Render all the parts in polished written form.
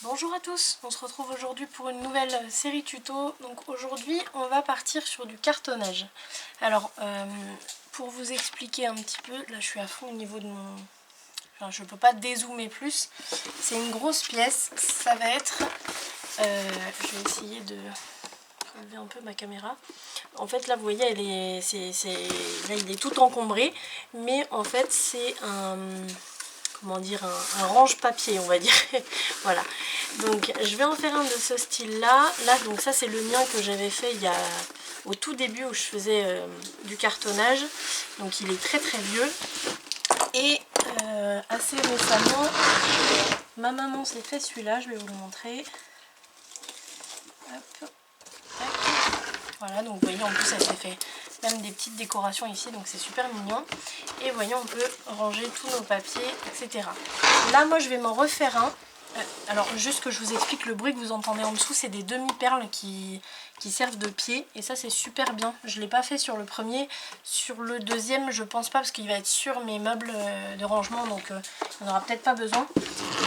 Bonjour à tous, on se retrouve aujourd'hui pour une nouvelle série tuto. Donc aujourd'hui on va partir sur du cartonnage. Alors pour vous expliquer un petit peu, là je suis à fond au niveau de mon... Enfin je peux pas dézoomer plus. C'est une grosse pièce, ça va être... je vais essayer de relever un peu ma caméra. En fait là vous voyez là il est tout encombré, mais en fait c'est un... comment dire, un range-papier on va dire. Voilà, donc je vais en faire un de ce style là. Donc ça c'est le mien que j'avais fait au tout début où je faisais du cartonnage. Donc il est très très vieux. Et assez récemment, ma maman s'est fait celui-là, je vais vous le montrer. Hop. Voilà, donc vous voyez en plus elle s'est fait même des petites décorations ici, donc c'est super mignon. Et vous voyez on peut ranger tous nos papiers, etc. Là moi je vais m'en refaire un. Alors juste que je vous explique, le bruit que vous entendez en dessous c'est des demi-perles qui servent de pied, et ça c'est super bien. Je ne l'ai pas fait sur le premier, sur le deuxième je pense pas parce qu'il va être sur mes meubles de rangement, donc on n'aura peut-être pas besoin.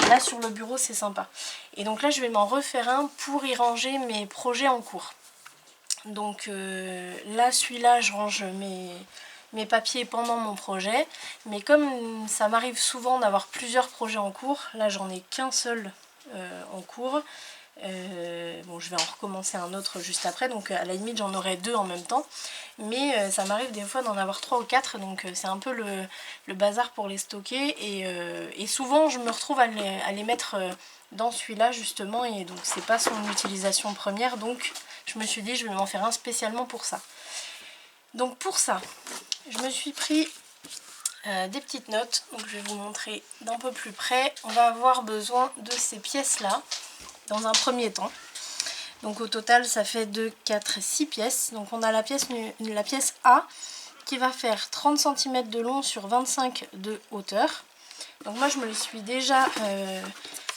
Là sur le bureau c'est sympa. Et donc là je vais m'en refaire un pour y ranger mes projets en cours. Donc là celui-là je range mes papiers pendant mon projet, mais comme ça m'arrive souvent d'avoir plusieurs projets en cours, là j'en ai qu'un seul en cours. Bon, je vais en recommencer un autre juste après, donc à la limite j'en aurai deux en même temps, mais ça m'arrive des fois d'en avoir 3 ou 4, donc c'est un peu le bazar pour les stocker, et souvent je me retrouve à les mettre dans celui-là justement, et donc c'est pas son utilisation première, donc je me suis dit je vais m'en faire un spécialement pour ça. Donc pour ça, je me suis pris des petites notes, donc je vais vous montrer d'un peu plus près. On va avoir besoin de ces pièces-là dans un premier temps. Donc au total ça fait 2, 4, 6 pièces. Donc on a la pièce A qui va faire 30 cm de long sur 25 de hauteur. Donc moi je me le suis déjà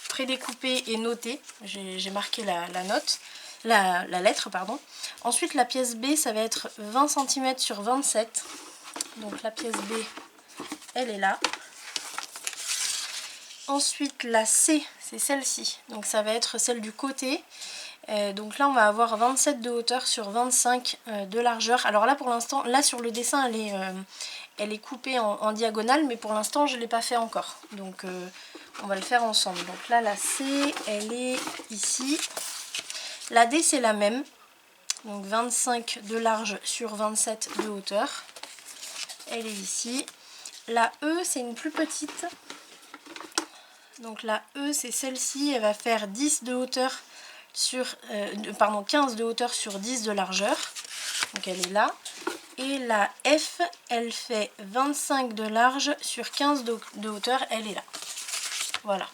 prédécoupé et noté. J'ai marqué la lettre, pardon. Ensuite la pièce B ça va être 20 cm sur 27. Donc la pièce B elle est là. Ensuite la C c'est celle-ci, donc ça va être celle du côté. Donc là on va avoir 27 de hauteur sur 25 de largeur. Alors là pour l'instant, là sur le dessin elle est coupée en diagonale, mais pour l'instant je ne l'ai pas fait encore. Donc on va le faire ensemble. Donc là la C elle est ici. La D c'est la même. Donc 25 de large sur 27 de hauteur. Elle est ici. La E c'est une plus petite. Donc la E c'est celle-ci, elle va faire 10 de hauteur sur 15 de hauteur sur 10 de largeur. Donc elle est là. Et la F elle fait 25 de large sur 15 de hauteur, elle est là. Voilà.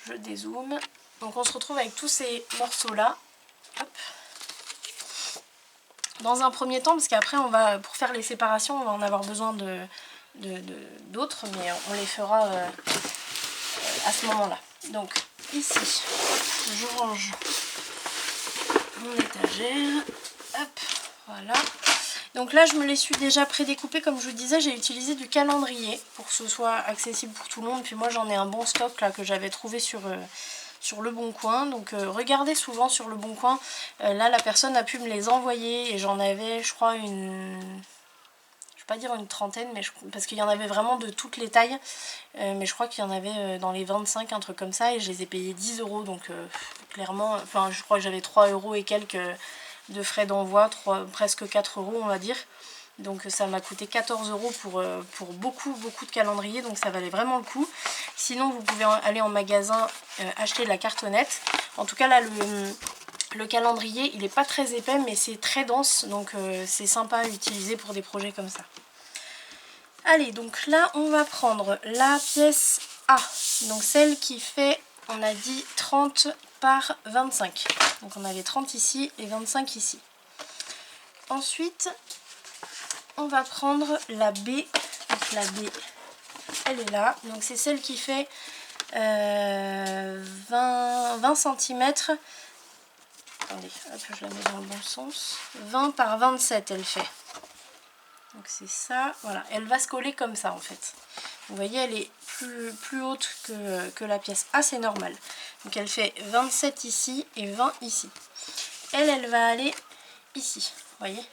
Je dézoome. Donc on se retrouve avec tous ces morceaux là. Hop. Dans un premier temps, parce qu'après on va, pour faire les séparations, on va en avoir besoin d'autres, mais on les fera à ce moment-là. Donc ici, je range mon étagère. Hop, voilà. Donc là, je me les suis déjà prédécoupés, comme je vous disais, j'ai utilisé du calendrier pour que ce soit accessible pour tout le monde. Puis moi, j'en ai un bon stock là que j'avais trouvé sur Le Bon Coin. Donc regardez souvent sur Le Bon Coin. Là, la personne a pu me les envoyer et j'en avais, je crois, pas dire une trentaine, mais parce qu'il y en avait vraiment de toutes les tailles, mais je crois qu'il y en avait dans les 25, un truc comme ça, et je les ai payés 10 €, donc clairement, enfin je crois que j'avais 3 € et quelques de frais d'envoi, presque 4 € on va dire, donc ça m'a coûté 14 € pour beaucoup de calendriers, donc ça valait vraiment le coup. Sinon vous pouvez aller en magasin acheter de la cartonnette. En tout cas là le calendrier il n'est pas très épais, mais c'est très dense, donc c'est sympa à utiliser pour des projets comme ça. Allez, donc là on va prendre la pièce A, donc celle qui fait, on a dit 30 par 25. Donc on avait 30 ici et 25 ici. Ensuite on va prendre la B, donc la B elle est là, donc c'est celle qui fait 20 cm. Attendez, hop, je la mets dans le bon sens. 20 par 27 elle fait. Donc c'est ça, voilà. Elle va se coller comme ça en fait. Vous voyez, elle est plus haute que la pièce A, c'est normal. Donc elle fait 27 ici et 20 ici. Elle va aller ici, vous voyez.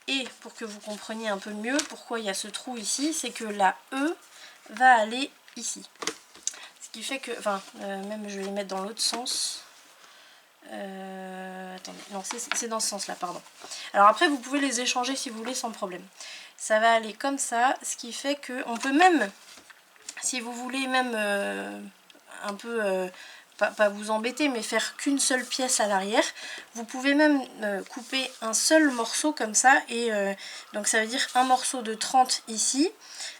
Et pour que vous compreniez un peu mieux pourquoi il y a ce trou ici, c'est que la E va aller ici. Ce qui fait que, enfin, même je vais les mettre dans l'autre sens. Attendez, non, c'est dans ce sens-là, pardon. Alors après, vous pouvez les échanger si vous voulez sans problème. Ça va aller comme ça, ce qui fait que on peut même, si vous voulez même un peu, pas vous embêter, mais faire qu'une seule pièce à l'arrière, vous pouvez même couper un seul morceau comme ça, et donc ça veut dire un morceau de 30 ici,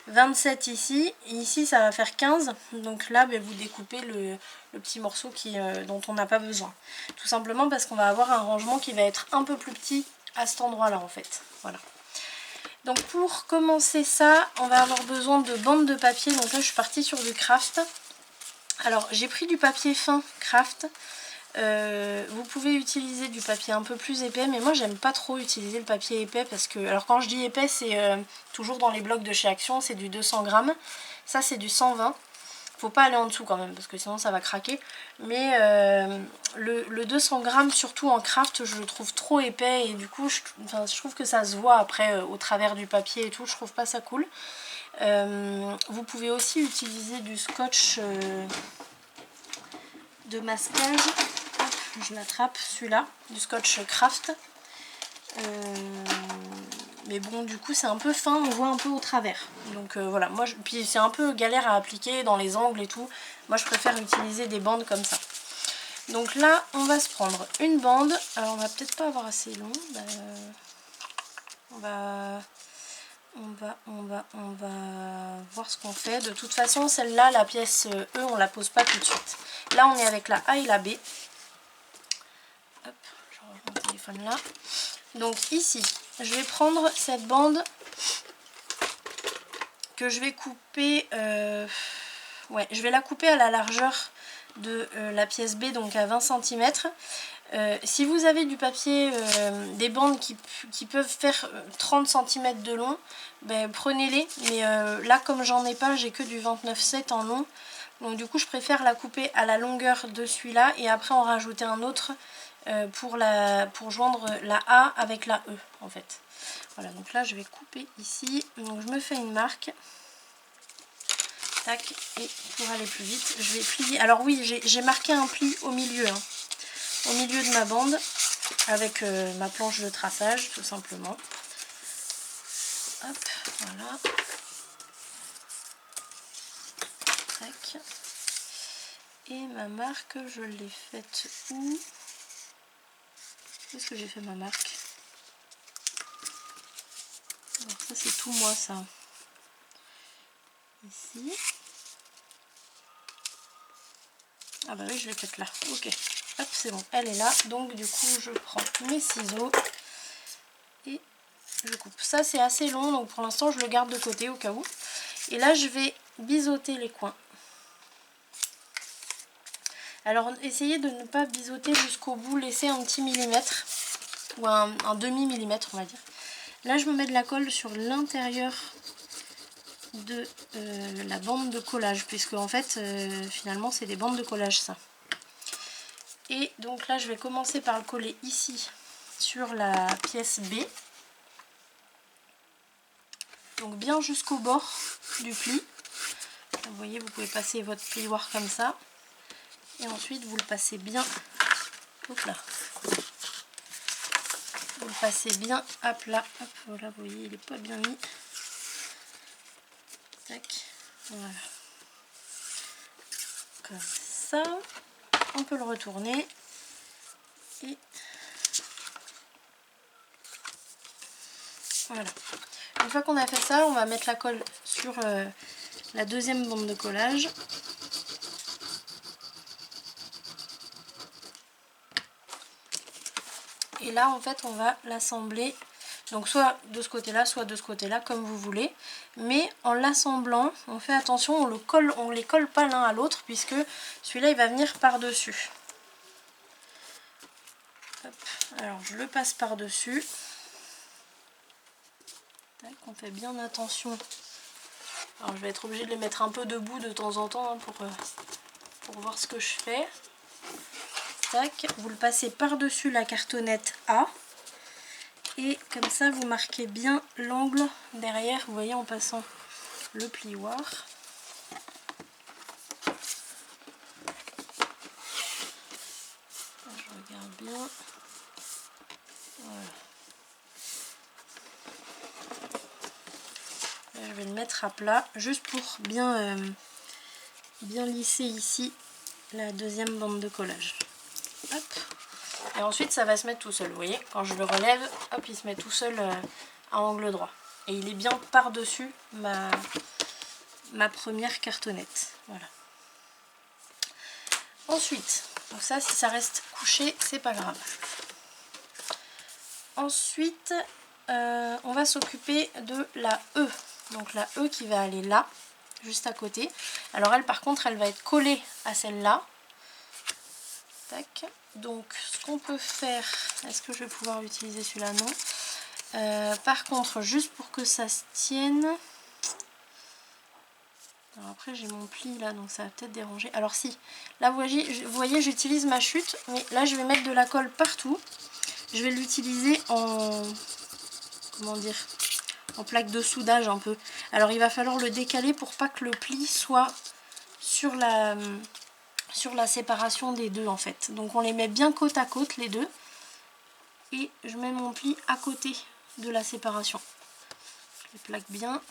27 ici, et ici ça va faire 15, donc là vous découpez le petit morceau dont on n'a pas besoin. Tout simplement parce qu'on va avoir un rangement qui va être un peu plus petit à cet endroit là en fait. Voilà. Donc pour commencer ça, on va avoir besoin de bandes de papier. Donc là je suis partie sur du craft. Alors j'ai pris du papier fin craft. Vous pouvez utiliser du papier un peu plus épais, mais moi j'aime pas trop utiliser le papier épais parce que, alors quand je dis épais, c'est toujours dans les blocs de chez Action, c'est du 200 grammes. Ça c'est du 120. Faut pas aller en dessous quand même parce que sinon ça va craquer. Mais le 200 grammes, surtout en craft, je le trouve trop épais et du coup je trouve que ça se voit après au travers du papier et tout. Je trouve pas ça cool. Vous pouvez aussi utiliser du scotch de masquage. Hop, je l'attrape, celui-là, du scotch craft. Mais bon, du coup c'est un peu fin, on voit un peu au travers. Donc voilà, moi puis c'est un peu galère à appliquer dans les angles et tout. Moi je préfère utiliser des bandes comme ça. Donc là on va se prendre une bande. Alors on va peut-être pas avoir assez long. On va voir ce qu'on fait. De toute façon celle-là, la pièce E, on la pose pas tout de suite. Là on est avec la A et la B. Hop, je range mon téléphone là. Donc ici, je vais prendre cette bande que je vais couper, ouais, je vais la couper à la largeur de la pièce B, donc à 20 cm. Si vous avez du papier, des bandes qui peuvent faire 30 cm de long, ben, prenez-les. Mais là, comme j'en ai pas, j'ai que du 29,7 en long. Donc du coup, je préfère la couper à la longueur de celui-là et après en rajouter un autre pour joindre la A avec la E en fait. Voilà, donc là je vais couper ici. Donc je me fais une marque. Tac, et pour aller plus vite, je vais plier. Alors oui, j'ai marqué un pli au milieu, hein, au milieu de ma bande, avec ma planche de traçage, tout simplement. Hop, voilà. Tac. Et ma marque, je l'ai faite où? Où est-ce que j'ai fait ma marque? Alors ça c'est tout moi ça. Ici. Ah bah oui, je l'ai faite là. Ok. Hop, c'est bon. Elle est là. Donc du coup, je prends mes ciseaux et je coupe. Ça c'est assez long, donc pour l'instant je le garde de côté au cas où. Et là je vais biseauter les coins. Alors essayez de ne pas biseauter jusqu'au bout, laissez un petit millimètre ou un demi-millimètre on va dire. Là je me mets de la colle sur l'intérieur de la bande de collage, puisque en fait finalement c'est des bandes de collage ça. Et donc là je vais commencer par le coller ici sur la pièce B. Donc bien jusqu'au bord du pli. Vous voyez, vous pouvez passer votre plioir comme ça. Et ensuite vous le passez bien. Hop là. Vous le passez bien à plat. Hop, voilà, vous voyez, il n'est pas bien mis. Tac. Voilà. Comme ça. On peut le retourner. Et voilà. Une fois qu'on a fait ça, on va mettre la colle sur la deuxième bande de collage. Et là, en fait, on va l'assembler. Donc soit de ce côté-là, soit de ce côté-là, comme vous voulez. Mais en l'assemblant, on fait attention, on les colle pas l'un à l'autre, puisque celui-là, il va venir par-dessus. Alors, je le passe par-dessus. On fait bien attention Alors je vais être obligée de les mettre un peu debout de temps en temps hein, pour voir ce que je fais. Tac, vous le passez par-dessus la cartonnette A. Et comme ça vous marquez bien l'angle derrière, vous voyez, en passant le plioir. Je regarde bien. Voilà. Là, je vais le mettre à plat juste pour bien lisser ici la deuxième bande de collage. Hop. Et ensuite ça va se mettre tout seul, vous voyez, quand je le relève, hop, il se met tout seul à angle droit. Et il est bien par-dessus ma première cartonnette. Voilà. Ensuite, donc ça, si ça reste couché, c'est pas grave. Ensuite, on va s'occuper de la E. Donc la E qui va aller là, juste à côté. Alors elle, par contre, elle va être collée à celle-là. Tac. Donc ce qu'on peut faire, est-ce que je vais pouvoir utiliser celui-là? Non. Par contre, juste pour que ça se tienne... Alors après j'ai mon pli là, donc ça va peut-être déranger. Alors si, là vous voyez j'utilise ma chute, mais là je vais mettre de la colle partout. Je vais l'utiliser en... comment dire, en plaque de soudage un peu. Alors il va falloir le décaler pour pas que le pli soit sur la séparation des deux en fait. Donc on les met bien côte à côte les deux. Et je mets mon pli à côté de la séparation. Je les plaque bien.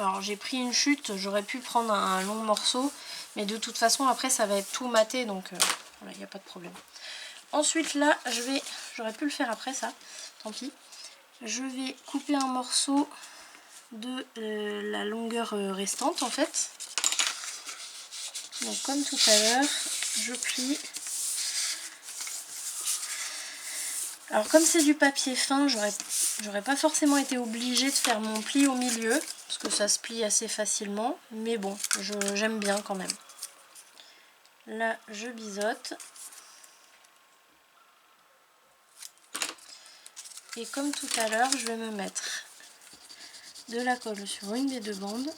Alors j'ai pris une chute, j'aurais pu prendre un long morceau, mais de toute façon après ça va être tout maté, donc voilà, il n'y a pas de problème. Ensuite là, j'aurais pu le faire après ça, tant pis. Je vais couper un morceau de la longueur restante en fait. Donc comme tout à l'heure, je plie. Alors comme c'est du papier fin, j'aurais pas forcément été obligée de faire mon pli au milieu, parce que ça se plie assez facilement, mais bon, j'aime bien quand même. Là, je biseaute. Et comme tout à l'heure, je vais me mettre de la colle sur une des deux bandes.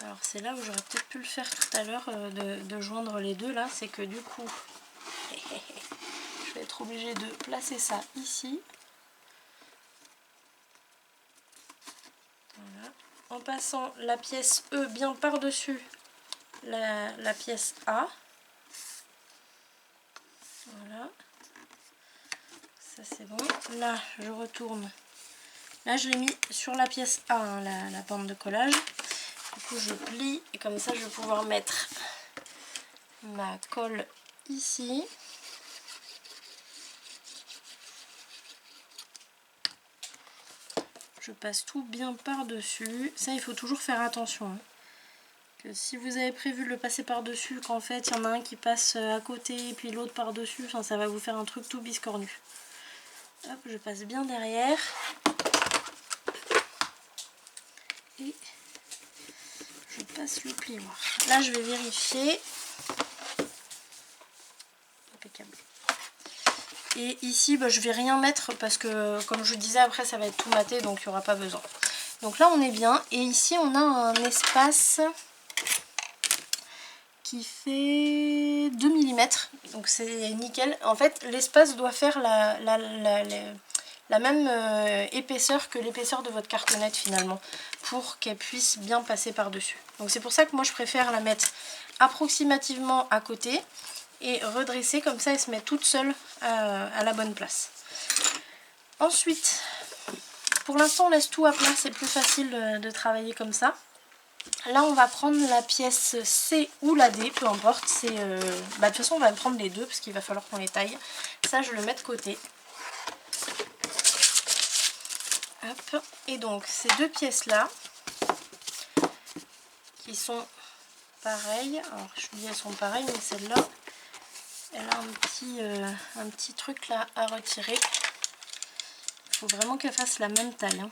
Alors c'est là où j'aurais peut-être pu le faire tout à l'heure, de joindre les deux là, c'est que du coup, je vais être obligée de placer ça ici. Voilà. En passant la pièce E bien par-dessus la pièce A. Voilà. Ça c'est bon. Là, je retourne. Là, je l'ai mis sur la pièce A, hein, la bande de collage. Du coup, je plie et comme ça, je vais pouvoir mettre ma colle ici. Je passe tout bien par-dessus. Ça, il faut toujours faire attention. Hein. Que si vous avez prévu de le passer par-dessus, qu'en fait, il y en a un qui passe à côté et puis l'autre par-dessus, enfin, ça va vous faire un truc tout biscornu. Hop, je passe bien derrière. Et je passe le plioir. Là, je vais vérifier. Impeccable. Et ici, bah, je vais rien mettre parce que, comme je vous disais, après, ça va être tout maté, donc il n'y aura pas besoin. Donc là, on est bien. Et ici, on a un espace qui fait 2 mm. Donc c'est nickel. En fait, l'espace doit faire la même épaisseur que l'épaisseur de votre cartonnette finalement, pour qu'elle puisse bien passer par-dessus. Donc c'est pour ça que moi je préfère la mettre approximativement à côté et redresser, comme ça elle se met toute seule à la bonne place. Ensuite, pour l'instant on laisse tout à plat, c'est plus facile de travailler comme ça. Là on va prendre la pièce C ou la D, peu importe. De toute façon on va prendre les deux parce qu'il va falloir qu'on les taille. Ça je le mets de côté. Hop. Et donc ces deux pièces là qui sont pareilles, alors je dis elles sont pareilles, mais celle-là elle a un petit truc là à retirer. Il faut vraiment qu'elle fasse la même taille. Hein.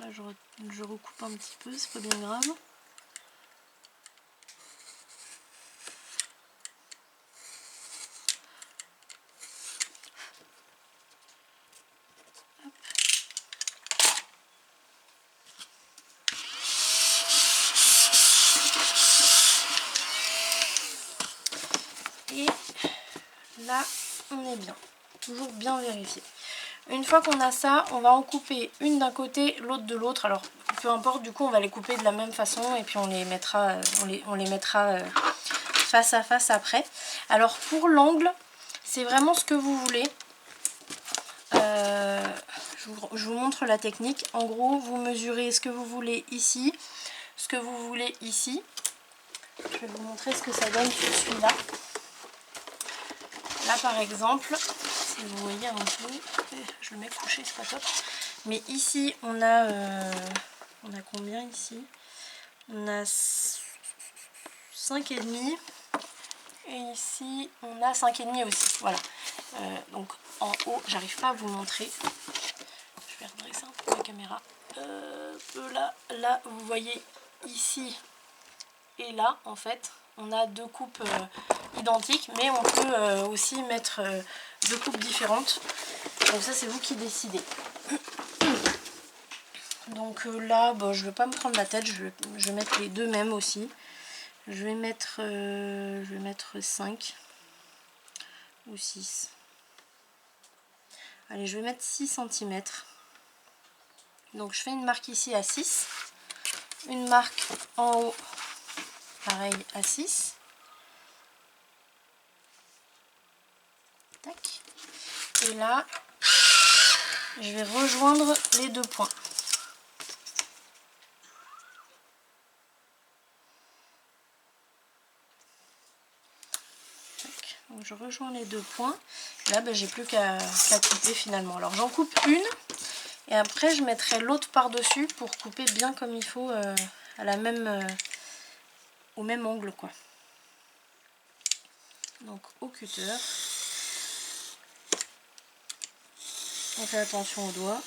Là je recoupe un petit peu, c'est pas bien grave. est bien. Toujours bien vérifier. Une fois qu'on a ça, on va en couper une d'un côté, l'autre de l'autre. Alors peu importe, du coup on va les couper de la même façon et puis on les mettra, face à face après. Alors pour l'angle, c'est vraiment ce que vous voulez. Je vous montre la technique. En gros, vous mesurez ce que vous voulez ici, ce que vous voulez ici. Je vais vous montrer ce que ça donne sur celui-là. Là par exemple, si vous voyez un peu, je le mets couché, c'est pas top. Mais ici on a combien ici? On a 5,5 et ici on a 5,5 aussi. Voilà. Donc en haut, j'arrive pas à vous montrer. Je vais redresser un peu la caméra. Là, vous voyez ici et là, en fait, on a deux coupes identiques, mais on peut aussi mettre deux coupes différentes. Donc ça, c'est vous qui décidez. Donc là, bon, je ne vais pas me prendre la tête, je vais mettre les deux mêmes aussi. Je vais mettre 5 ou 6. Allez, je vais mettre 6 cm. Donc je fais une marque ici à 6. Une marque en haut, pareil, à 6. Tac. Et là, je vais rejoindre les deux points. Tac. Donc je rejoins les deux points. Et là, ben, j'ai plus qu'à couper finalement. Alors j'en coupe une. Et après, je mettrai l'autre par-dessus pour couper bien comme il faut à la même, au même angle, quoi. Donc au cutter. On fait attention aux doigts.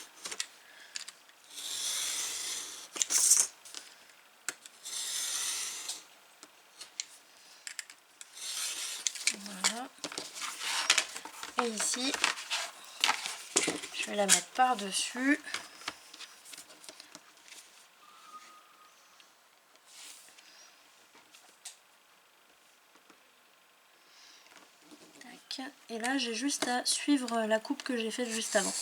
Voilà. Et ici, je vais la mettre par-dessus. Et là, j'ai juste à suivre la coupe que j'ai faite juste avant.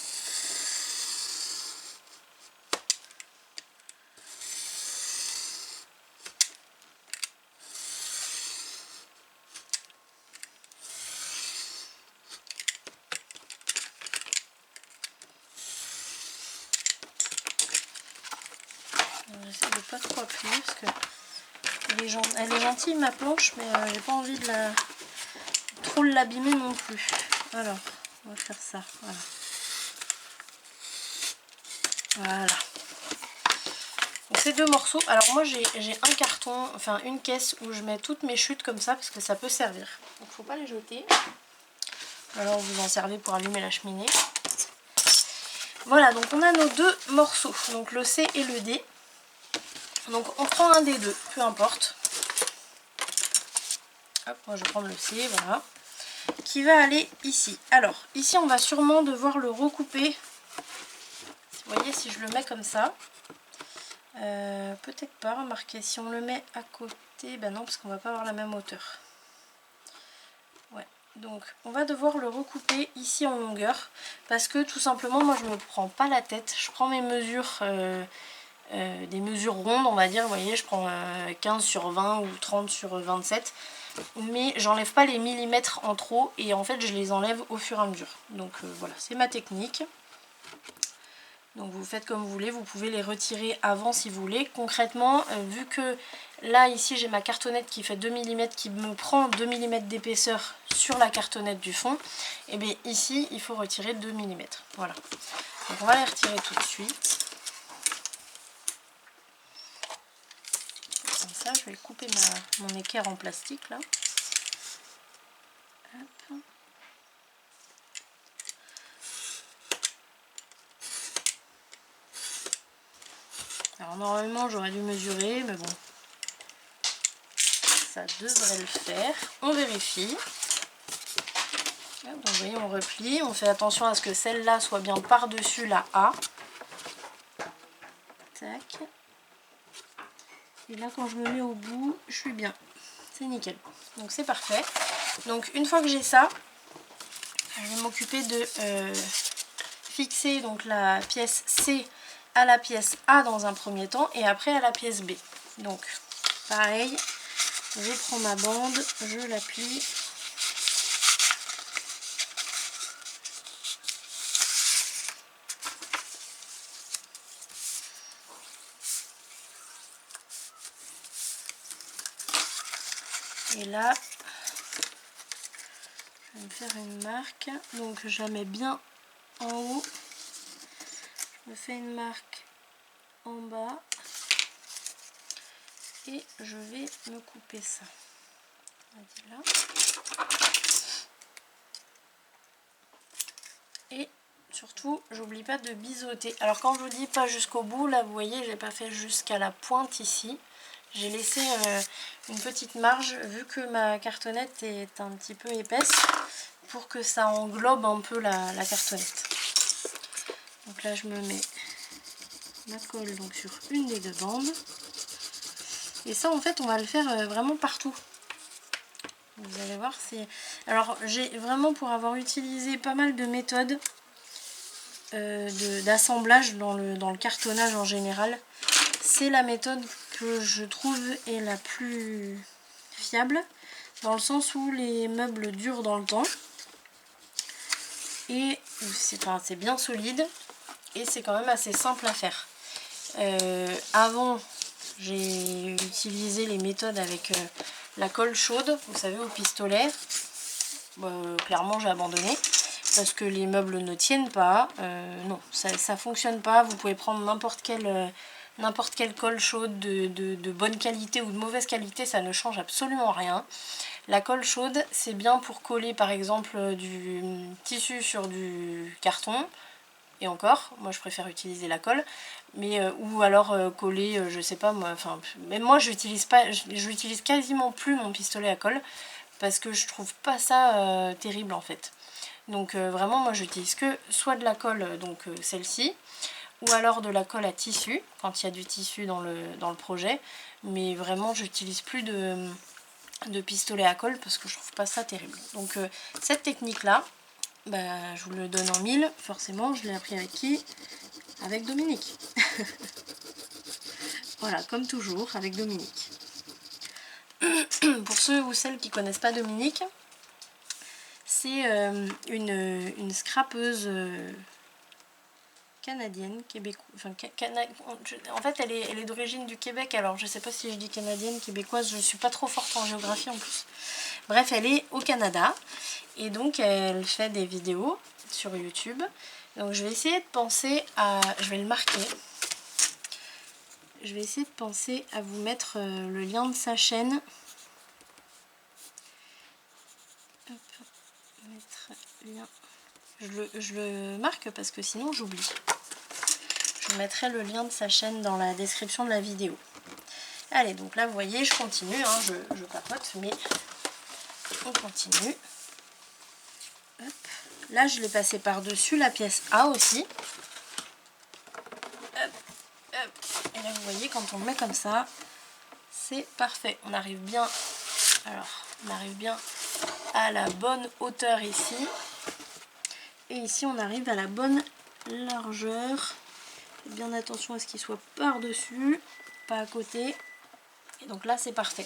J'essaie de pas trop appuyer parce que elle est gentille ma planche, mais j'ai pas envie de trop l'abîmer non plus. Alors, on va faire ça. Voilà. Voilà. Donc ces deux morceaux. Alors moi j'ai un carton, enfin une caisse où je mets toutes mes chutes comme ça parce que ça peut servir. Donc faut pas les jeter. Alors vous en servez pour allumer la cheminée. Voilà, donc on a nos deux morceaux, donc le C et le D. Donc on prend un des deux, peu importe. Hop, moi je vais prendre le C, voilà. Qui va aller ici. Alors, ici on va sûrement devoir le recouper. Vous voyez, si je le mets comme ça. Peut-être pas, remarquez, si on le met à côté, ben non, parce qu'on va pas avoir la même hauteur. Ouais, donc on va devoir le recouper ici en longueur. Parce que tout simplement, moi je me prends pas la tête. Je prends mes mesures... des mesures rondes on va dire, vous voyez je prends 15 sur 20 ou 30 sur 27 mais j'enlève pas les millimètres en trop et en fait je les enlève au fur et à mesure. Donc voilà, c'est ma technique. Donc vous faites comme vous voulez, vous pouvez les retirer avant si vous voulez. Concrètement, vu que là ici j'ai ma cartonnette qui fait 2 mm, qui me prend 2 mm d'épaisseur sur la cartonnette du fond, et bien ici il faut retirer 2 mm. Voilà, donc on va les retirer tout de suite. Comme ça, je vais couper mon équerre en plastique là. Hop. Alors normalement j'aurais dû mesurer, mais bon, ça devrait le faire. On vérifie. Hop, donc vous voyez, on replie, on fait attention à ce que celle-là soit bien par-dessus la A. Tac. Et là quand je me mets au bout, je suis bien. C'est nickel. Donc c'est parfait. Donc une fois que j'ai ça, je vais m'occuper de fixer donc la pièce C à la pièce A dans un premier temps et après à la pièce B. Donc pareil, je prends ma bande, je la plie. Et là, je vais me faire une marque. Donc je la mets bien en haut. Je me fais une marque en bas. Et je vais me couper ça. Là. Et surtout, j'oublie pas de biseauter. Alors quand je vous dis pas jusqu'au bout, là vous voyez, j'ai pas fait jusqu'à la pointe ici. J'ai laissé une petite marge vu que ma cartonnette est un petit peu épaisse pour que ça englobe un peu la cartonnette. Donc là je me mets ma colle donc sur une des deux bandes. Et ça en fait on va le faire vraiment partout. Vous allez voir, c'est... Alors j'ai vraiment, pour avoir utilisé pas mal de méthodes d'assemblage dans le cartonnage en général, c'est la méthode que je trouve est la plus fiable, dans le sens où les meubles durent dans le temps et c'est bien solide et c'est quand même assez simple à faire. Avant, j'ai utilisé les méthodes avec la colle chaude, vous savez, au pistolet. Clairement, j'ai abandonné parce que les meubles ne tiennent pas. Non, ça fonctionne pas. Vous pouvez prendre n'importe quelle colle chaude de bonne qualité ou de mauvaise qualité, ça ne change absolument rien. La colle chaude, c'est bien pour coller par exemple du tissu sur du carton. Et encore, moi je préfère utiliser la colle, mais ou alors coller, je sais pas moi, enfin, même moi j'utilise quasiment plus mon pistolet à colle parce que je trouve pas ça terrible en fait. Donc vraiment moi j'utilise que soit de la colle, donc celle-ci, ou alors de la colle à tissu quand il y a du tissu dans le projet, mais vraiment j'utilise plus de pistolet à colle parce que je trouve pas ça terrible. Donc cette technique là, bah, je vous le donne en mille, forcément, je l'ai appris avec qui? Avec Dominique. Voilà, comme toujours, avec Dominique. Pour ceux ou celles qui connaissent pas Dominique, c'est une scrapeuse canadienne, québécoise. Enfin, en fait, elle est d'origine du Québec, alors je sais pas si je dis canadienne, québécoise, je suis pas trop forte en géographie en plus. Bref, elle est au Canada, et donc elle fait des vidéos sur YouTube. Donc je vais essayer de penser à... Je vais le marquer. Je vais essayer de penser à vous mettre le lien de sa chaîne. Hop, mettre lien. Je le marque parce que sinon j'oublie. Je mettrai le lien de sa chaîne dans la description de la vidéo. Allez, donc là vous voyez, je continue, hein, je papote, mais on continue. Hop. Là je l'ai passé par-dessus la pièce A aussi. Hop, hop. Et là vous voyez, quand on le met comme ça, c'est parfait. On arrive bien, alors on arrive bien à la bonne hauteur ici. Et ici on arrive à la bonne largeur. Faites bien attention à ce qu'il soit par-dessus, pas à côté. Et donc là c'est parfait.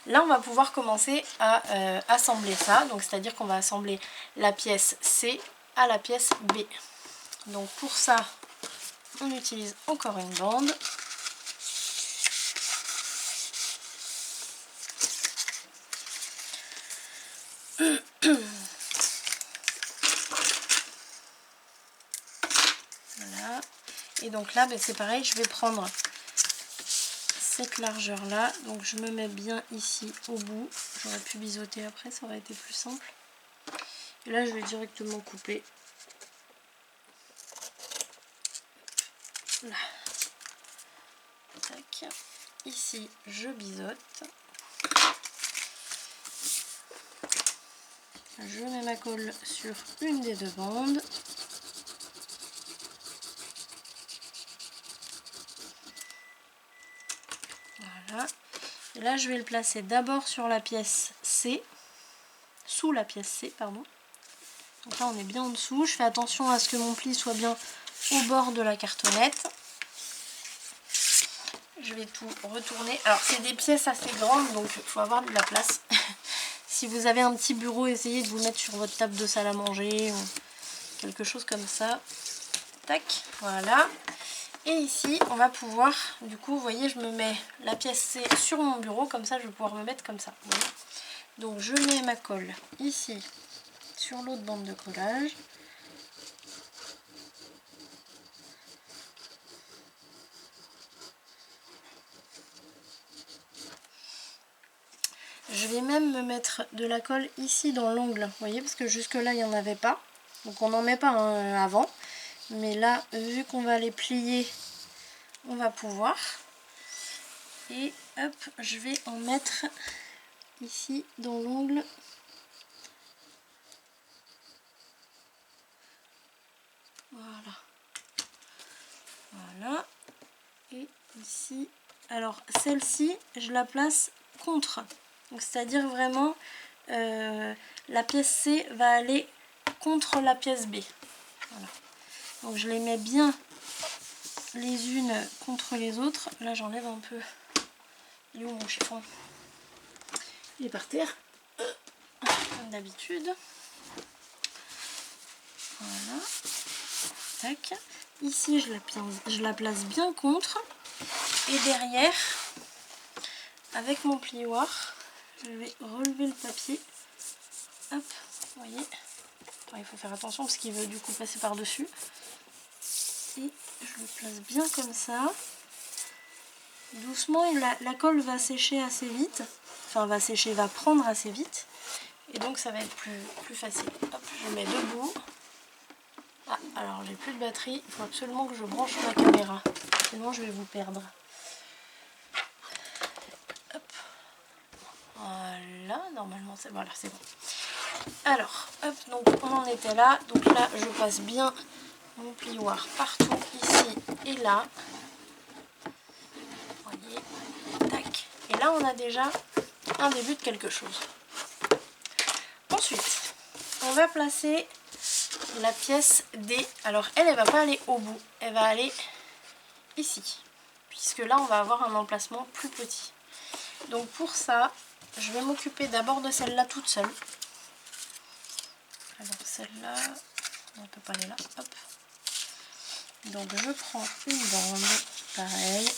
Là on va pouvoir commencer à assembler ça. Donc c'est-à-dire qu'on va assembler la pièce C à la pièce B. Donc pour ça on utilise encore une bande. Voilà. Et donc là c'est pareil, je vais prendre cette largeur là, donc je me mets bien ici au bout. J'aurais pu biseauter après, ça aurait été plus simple. Et là je vais directement couper. Là. Tac. Ici je biseaute. Je mets ma colle sur une des deux bandes. Voilà. Et là je vais le placer d'abord sur la pièce C, sous la pièce C, pardon. Donc là on est bien en dessous. Je fais attention à ce que mon pli soit bien au bord de la cartonnette. Je vais tout retourner. Alors c'est des pièces assez grandes donc il faut avoir de la place. Si vous avez un petit bureau, essayez de vous mettre sur votre table de salle à manger ou quelque chose comme ça. Tac, voilà. Et ici on va pouvoir, du coup vous voyez je me mets la pièce C sur mon bureau, comme ça je vais pouvoir me mettre comme ça. Vous voyez. Donc je mets ma colle ici sur l'autre bande de collage. Je vais même me mettre de la colle ici dans l'ongle, vous voyez, parce que jusque là il n'y en avait pas. Donc on n'en met pas avant. Mais là, vu qu'on va les plier, on va pouvoir. Et hop, je vais en mettre ici dans l'ongle. Voilà. Voilà. Et ici, alors celle-ci, je la place contre. Donc c'est-à-dire vraiment, la pièce C va aller contre la pièce B. Voilà. Donc je les mets bien les unes contre les autres. Là j'enlève un peu. Il est où mon chiffon? Il est par terre. Comme d'habitude. Voilà. Tac. Ici je la place bien contre. Et derrière, avec mon plioir, je vais relever le papier. Hop, vous voyez. Attends, il faut faire attention parce qu'il veut du coup passer par-dessus. Et je le place bien comme ça. Doucement, la colle va sécher assez vite. Enfin, va prendre assez vite. Et donc ça va être plus facile. Hop, je mets debout. Ah, alors j'ai plus de batterie. Il faut absolument que je branche ma caméra. Sinon je vais vous perdre. Hop. Voilà, normalement c'est bon. Alors, hop, donc on en était là. Donc là, je passe bien mon plioir partout, ici et là. Vous voyez, tac. Et là, on a déjà un début de quelque chose. Ensuite, on va placer la pièce D. Alors, elle va pas aller au bout. Elle va aller ici. Puisque là, on va avoir un emplacement plus petit. Donc pour ça, je vais m'occuper d'abord de celle-là toute seule. Alors celle-là, on ne peut pas aller là, hop. Donc je prends une bande, pareil.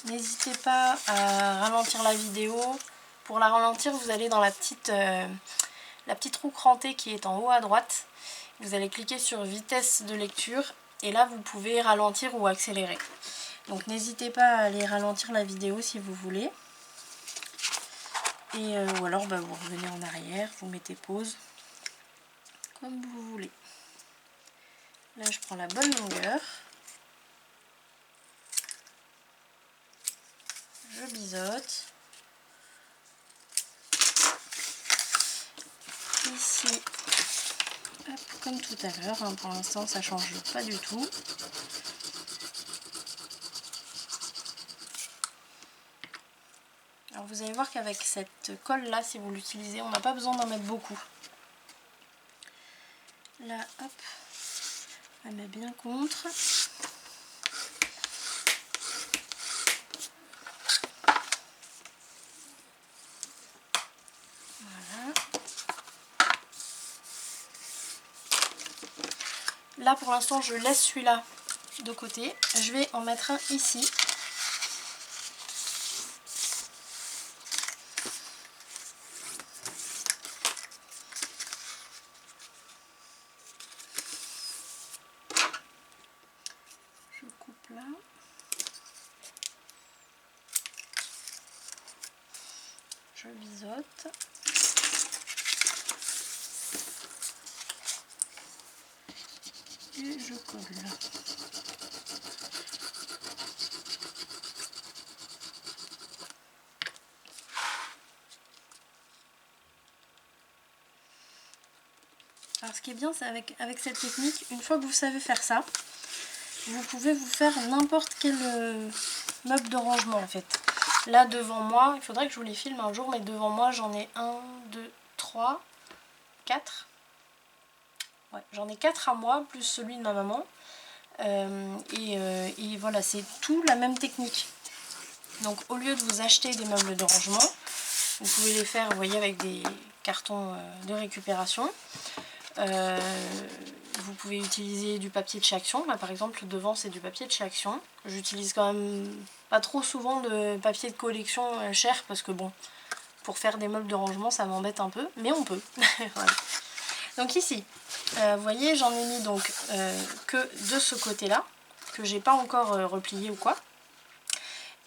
N'hésitez pas à ralentir la vidéo. Pour la ralentir, vous allez dans la petite roue crantée qui est en haut à droite. Vous allez cliquer sur vitesse de lecture et là vous pouvez ralentir ou accélérer. Donc n'hésitez pas à aller ralentir la vidéo si vous voulez. Et ou alors vous revenez en arrière, vous mettez pause, comme vous voulez. Là je prends la bonne longueur. Je biseaute. Ici, hop, comme tout à l'heure, hein, pour l'instant ça change pas du tout. Alors vous allez voir qu'avec cette colle là, si vous l'utilisez, on n'a pas besoin d'en mettre beaucoup. Là, hop, elle met bien contre. Voilà. Là pour l'instant je laisse celui-là de côté. Je vais en mettre un ici. Je coupe là. Je biseaute. Et je colle. Alors ce qui est bien, c'est avec cette technique, une fois que vous savez faire ça, vous pouvez vous faire n'importe quel meuble de rangement en fait. Là devant moi, il faudrait que je vous les filme un jour, mais devant moi j'en ai 1, 2, 3, 4. Ouais, j'en ai 4 à moi, plus celui de ma maman. Et voilà, c'est tout la même technique. Donc au lieu de vous acheter des meubles de rangement, vous pouvez les faire, vous voyez, avec des cartons de récupération. Vous pouvez utiliser du papier de chez Action. Là, par exemple, devant c'est du papier de chez Action. J'utilise quand même pas trop souvent de papier de collection cher parce que bon, pour faire des meubles de rangement ça m'embête un peu, mais on peut. Voilà. Donc ici, vous voyez, j'en ai mis donc que de ce côté-là, que j'ai pas encore replié ou quoi.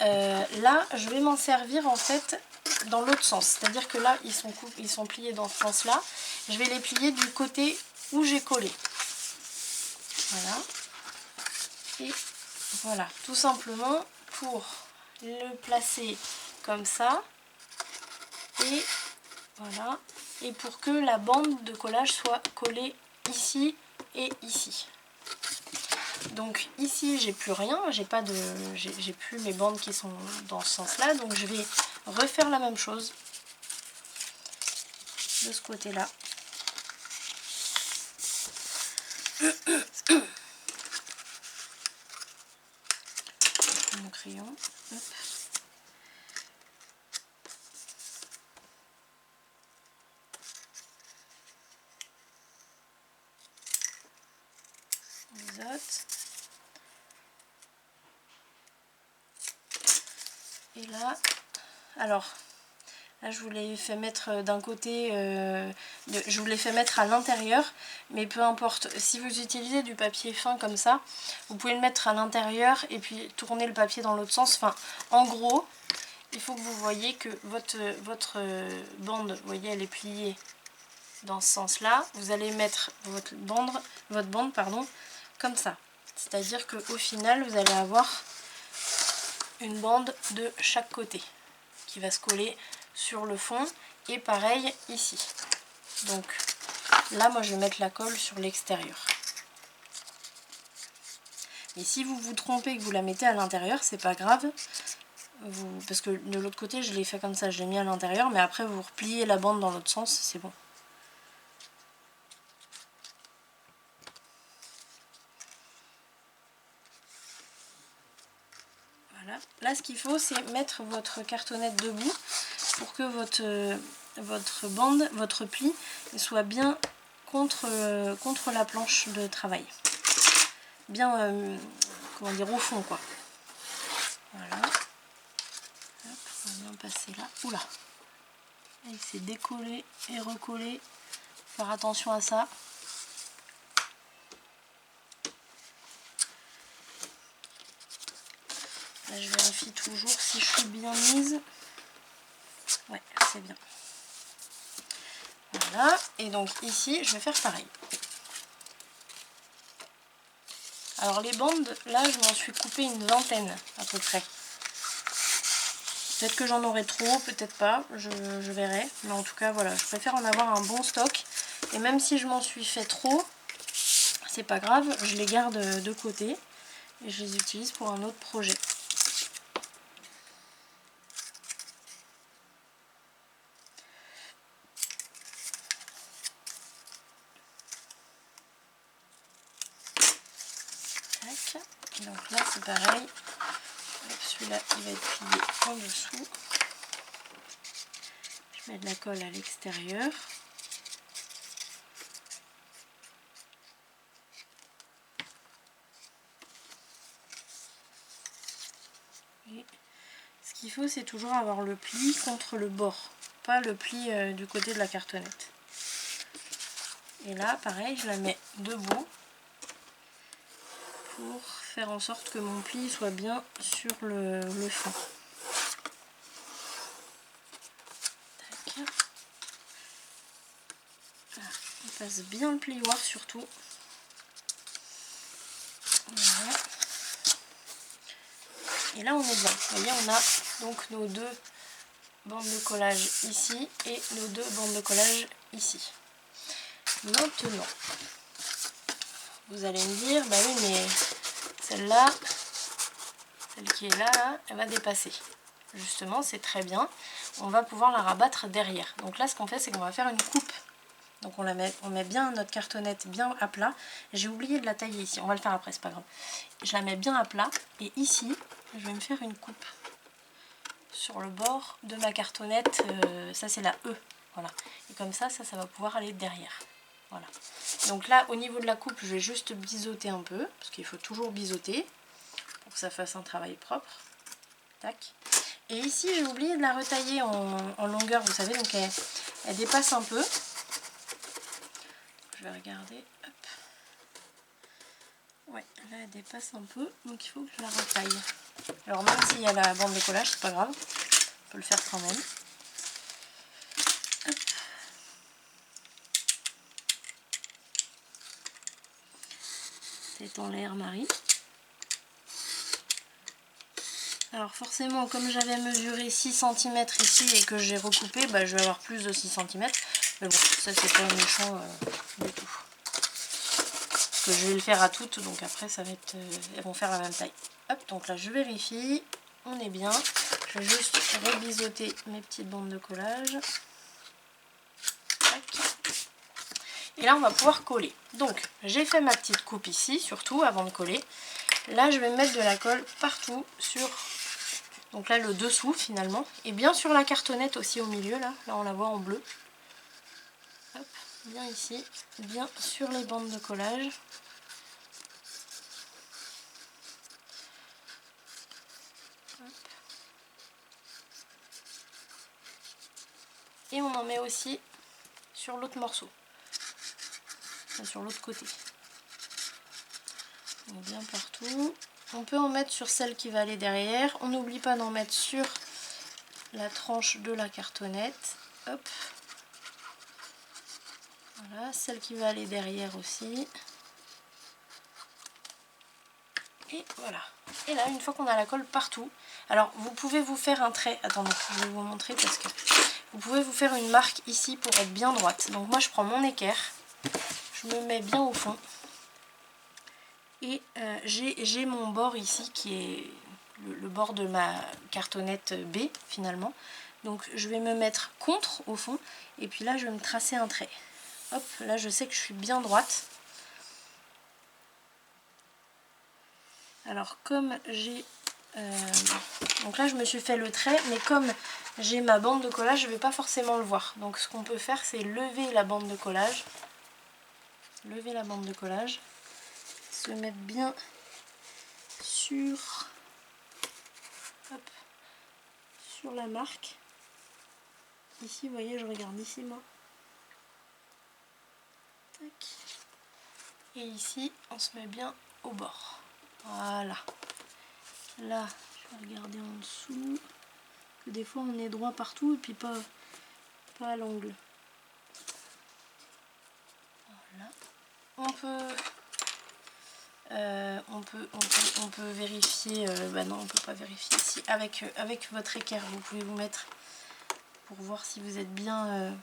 Là, je vais m'en servir en fait dans l'autre sens, c'est-à-dire que là, ils sont pliés dans ce sens-là. Je vais les plier du côté où j'ai collé. Voilà. Et voilà, tout simplement pour le placer comme ça. Et voilà. Et pour que la bande de collage soit collée ici et ici. Donc ici j'ai plus rien, j'ai plus mes bandes qui sont dans ce sens là, donc je vais refaire la même chose de ce côté là. Mon crayon. Hop. Les autres. Et là, alors là je vous l'ai fait mettre d'un côté, je vous l'ai fait mettre à l'intérieur, mais peu importe, si vous utilisez du papier fin comme ça, vous pouvez le mettre à l'intérieur et puis tourner le papier dans l'autre sens. Enfin, en gros, il faut que vous voyez que votre bande, vous voyez, elle est pliée dans ce sens-là. Vous allez mettre votre bande, pardon, comme ça. C'est-à-dire qu'au final, vous allez avoir une bande de chaque côté qui va se coller sur le fond, et pareil ici. Donc là moi je vais mettre la colle sur l'extérieur. Et si vous vous trompez que vous la mettez à l'intérieur, c'est pas grave, parce que de l'autre côté je l'ai fait comme ça, je l'ai mis à l'intérieur, mais après vous repliez la bande dans l'autre sens, c'est bon. Voilà. Là ce qu'il faut, c'est mettre votre cartonnette debout pour que votre bande, votre pli soit bien contre la planche de travail. Bien, comment dire, au fond quoi. Voilà. Hop, on va bien passer là. Oula, il s'est décollé et recollé. Faire attention à ça. Là je vérifie toujours si je suis bien mise. Ouais, c'est bien. Voilà, et donc ici je vais faire pareil. Alors les bandes, là je m'en suis coupé une vingtaine à peu près. Peut-être que j'en aurai trop, peut-être pas, je verrai. Mais en tout cas voilà, je préfère en avoir un bon stock. Et même si je m'en suis fait trop, c'est pas grave, je les garde de côté. Et je les utilise pour un autre projet. Tac. Donc là c'est pareil. Celui-là il va être plié en dessous. Je mets de la colle à l'extérieur. Et ce qu'il faut, c'est toujours avoir le pli contre le bord, pas le pli du côté de la cartonnette. Et là pareil, je la mets debout pour faire en sorte que mon pli soit bien sur le fond. Tac. Voilà. On passe bien le plioir surtout. Voilà. Et là on est bien. Vous voyez, on a donc nos deux bandes de collage ici et nos deux bandes de collage ici. Maintenant, vous allez me dire, bah oui mais celle-là, celle qui est là, elle va dépasser. justement, c'est très bien. On va pouvoir la rabattre derrière. Donc là, ce qu'on fait, c'est qu'on va faire une coupe. Donc on met bien notre cartonnette bien à plat. J'ai oublié de la tailler ici, on va le faire après, c'est pas grave. Je la mets bien à plat et ici, je vais me faire une coupe sur le bord de ma cartonnette. Ça c'est la E, voilà. Et comme ça va pouvoir aller derrière. Voilà. Donc là, au niveau de la coupe, je vais juste biseauter un peu, parce qu'il faut toujours biseauter pour que ça fasse un travail propre. Tac. Et ici, j'ai oublié de la retailler en longueur, vous savez, donc elle dépasse un peu. Je vais regarder. Hop. Ouais, là elle dépasse un peu, donc il faut que je la retaille. Alors même s'il y a la bande de collage, c'est pas grave, on peut le faire quand même. Hop. C'est en l'air, Marie. Alors forcément, comme j'avais mesuré 6 cm ici et que j'ai recoupé, bah, je vais avoir plus de 6 cm. Mais bon, ça c'est pas méchant du tout. Parce que je vais le faire à toutes, donc après ça va être, elles vont faire la même taille. Hop, donc là je vérifie, on est bien. Je vais juste rebiseauter mes petites bandes de collage. Tac. Et là on va pouvoir coller. Donc j'ai fait ma petite coupe ici, surtout avant de coller. Là je vais mettre de la colle partout sur, donc là le dessous finalement, et bien sur la cartonnette aussi au milieu, là on la voit en bleu. Hop, bien ici, bien sur les bandes de collage. Hop. Et on en met aussi sur l'autre morceau, enfin, sur l'autre côté. Donc bien partout. On peut en mettre sur celle qui va aller derrière. On n'oublie pas d'en mettre sur la tranche de la cartonnette. Hop. Voilà, celle qui va aller derrière aussi. Et voilà. Et là, une fois qu'on a la colle partout, alors vous pouvez vous faire un trait. Attendez, je vais vous montrer parce que vous pouvez vous faire une marque ici pour être bien droite. Donc moi, je prends mon équerre, je me mets bien au fond. Et j'ai mon bord ici qui est le bord de ma cartonnette B finalement. Donc je vais me mettre contre au fond et puis là je vais me tracer un trait. Hop, là je sais que je suis bien droite. Alors comme j'ai... donc là je me suis fait le trait, mais comme j'ai ma bande de collage, je ne vais pas forcément le voir. Donc ce qu'on peut faire, c'est lever la bande de collage. Lever la bande de collage. Se mettre bien sur... Hop, sur la marque. Ici, vous voyez, je regarde ici, moi. Tac. Et ici, on se met bien au bord. Voilà. Là, je vais regarder en dessous. Que des fois, on est droit partout et puis pas à l'angle. Voilà. On peut vérifier. Bah non, on peut pas vérifier ici. Avec votre équerre, vous pouvez vous mettre pour voir si vous êtes bien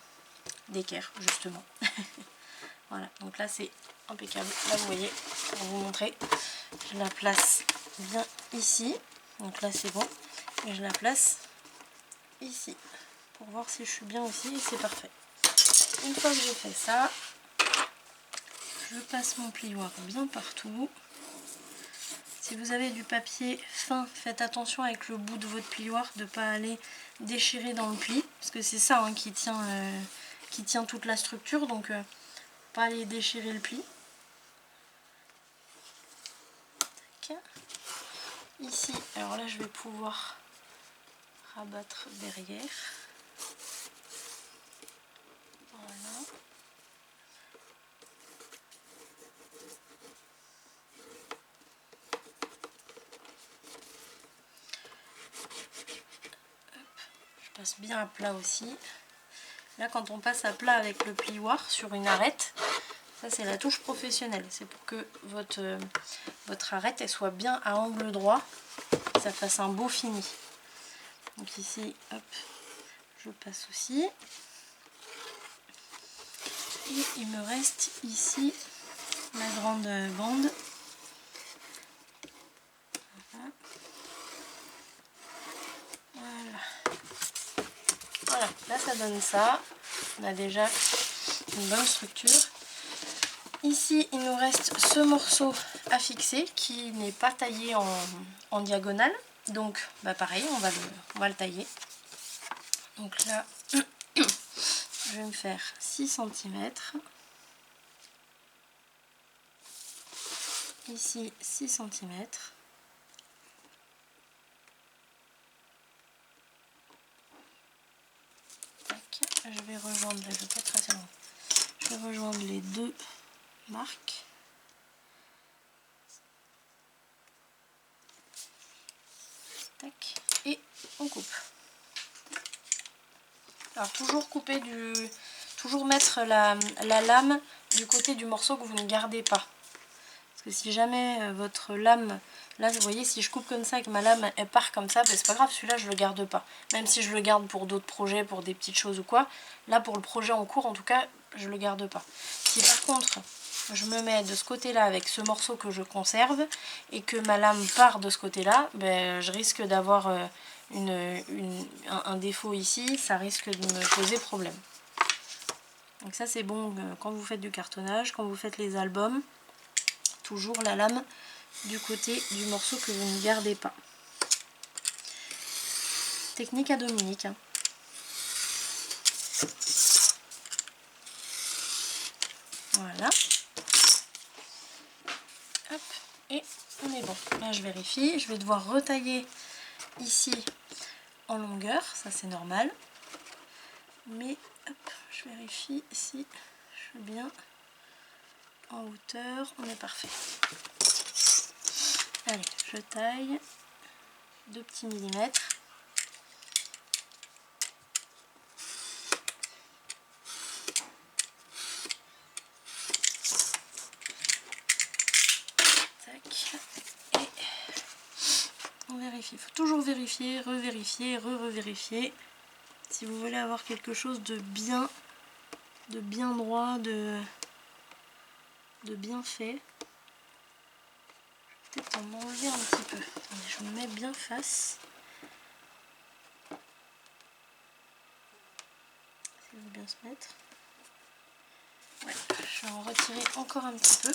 d'équerre, justement. Voilà, donc là c'est impeccable. Là vous voyez, pour vous montrer, je la place bien ici. Donc là c'est bon. Et je la place ici pour voir si je suis bien aussi et c'est parfait. Une fois que j'ai fait ça, je passe mon plioir bien partout. Si vous avez du papier fin, faites attention avec le bout de votre plioir de ne pas aller déchirer dans le pli. Parce que c'est ça hein, qui tient toute la structure. Donc pas aller déchirer le pli. Tac. Ici, alors là je vais pouvoir rabattre derrière. Voilà. Je passe bien à plat aussi. Là quand on passe à plat avec le plioir sur une arête, ça c'est la touche professionnelle. C'est pour que votre arête elle soit bien à angle droit, que ça fasse un beau fini. Donc ici, hop, je passe aussi. Et il me reste ici la grande bande. Voilà. Voilà. Voilà, là ça donne ça. On a déjà une bonne structure. Ici, il nous reste ce morceau à fixer qui n'est pas taillé en diagonale. Donc, bah pareil, on va le tailler. Donc là, je vais me faire 6 cm. Ici, 6 cm. Je vais rejoindre, je vais pas tracer loin. Je vais rejoindre les deux marques. Tac, et on coupe. Alors toujours couper toujours mettre la lame du côté du morceau que vous ne gardez pas. Parce que si jamais votre lame, là vous voyez, si je coupe comme ça et que ma lame elle part comme ça, ben c'est pas grave, celui-là je le garde pas. Même si je le garde pour d'autres projets, pour des petites choses ou quoi, là pour le projet en cours en tout cas, je le garde pas. Si par contre je me mets de ce côté-là avec ce morceau que je conserve et que ma lame part de ce côté-là, ben, je risque d'avoir un défaut ici, ça risque de me poser problème. Donc ça c'est bon quand vous faites du cartonnage, quand vous faites les albums, toujours la lame du côté du morceau que vous ne gardez pas. Technique à Dominique. Hein. Voilà. Hop, et on est bon. Là je vérifie, je vais devoir retailler ici en longueur, ça c'est normal. Mais hop, je vérifie si je suis bien en hauteur, on est parfait. Allez, je taille 2 petits millimètres. Il faut toujours vérifier, revérifier, re-revérifier. Si vous voulez avoir quelque chose de bien droit, de bien fait. Je vais peut-être en enlever un petit peu. Attendez, je me mets bien face. Ça veut bien se mettre. Ouais, je vais en retirer encore un petit peu.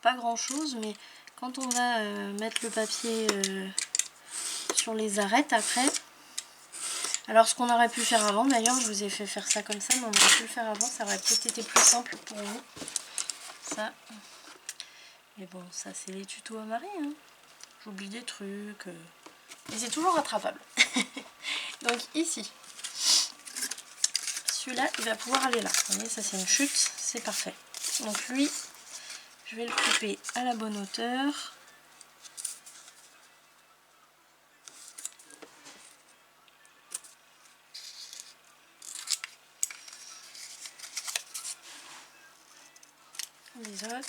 Pas grand chose, mais quand on va mettre le papier sur les arêtes après, alors ce qu'on aurait pu faire avant, d'ailleurs je vous ai fait faire ça comme ça, mais on aurait pu le faire avant, ça aurait peut-être été plus simple pour vous, ça, mais bon ça c'est les tutos à Marie, hein. J'oublie des trucs, mais c'est toujours rattrapable. Donc ici, celui-là il va pouvoir aller là, vous voyez ça c'est une chute, c'est parfait. Donc lui, je vais le couper à la bonne hauteur. Les autres.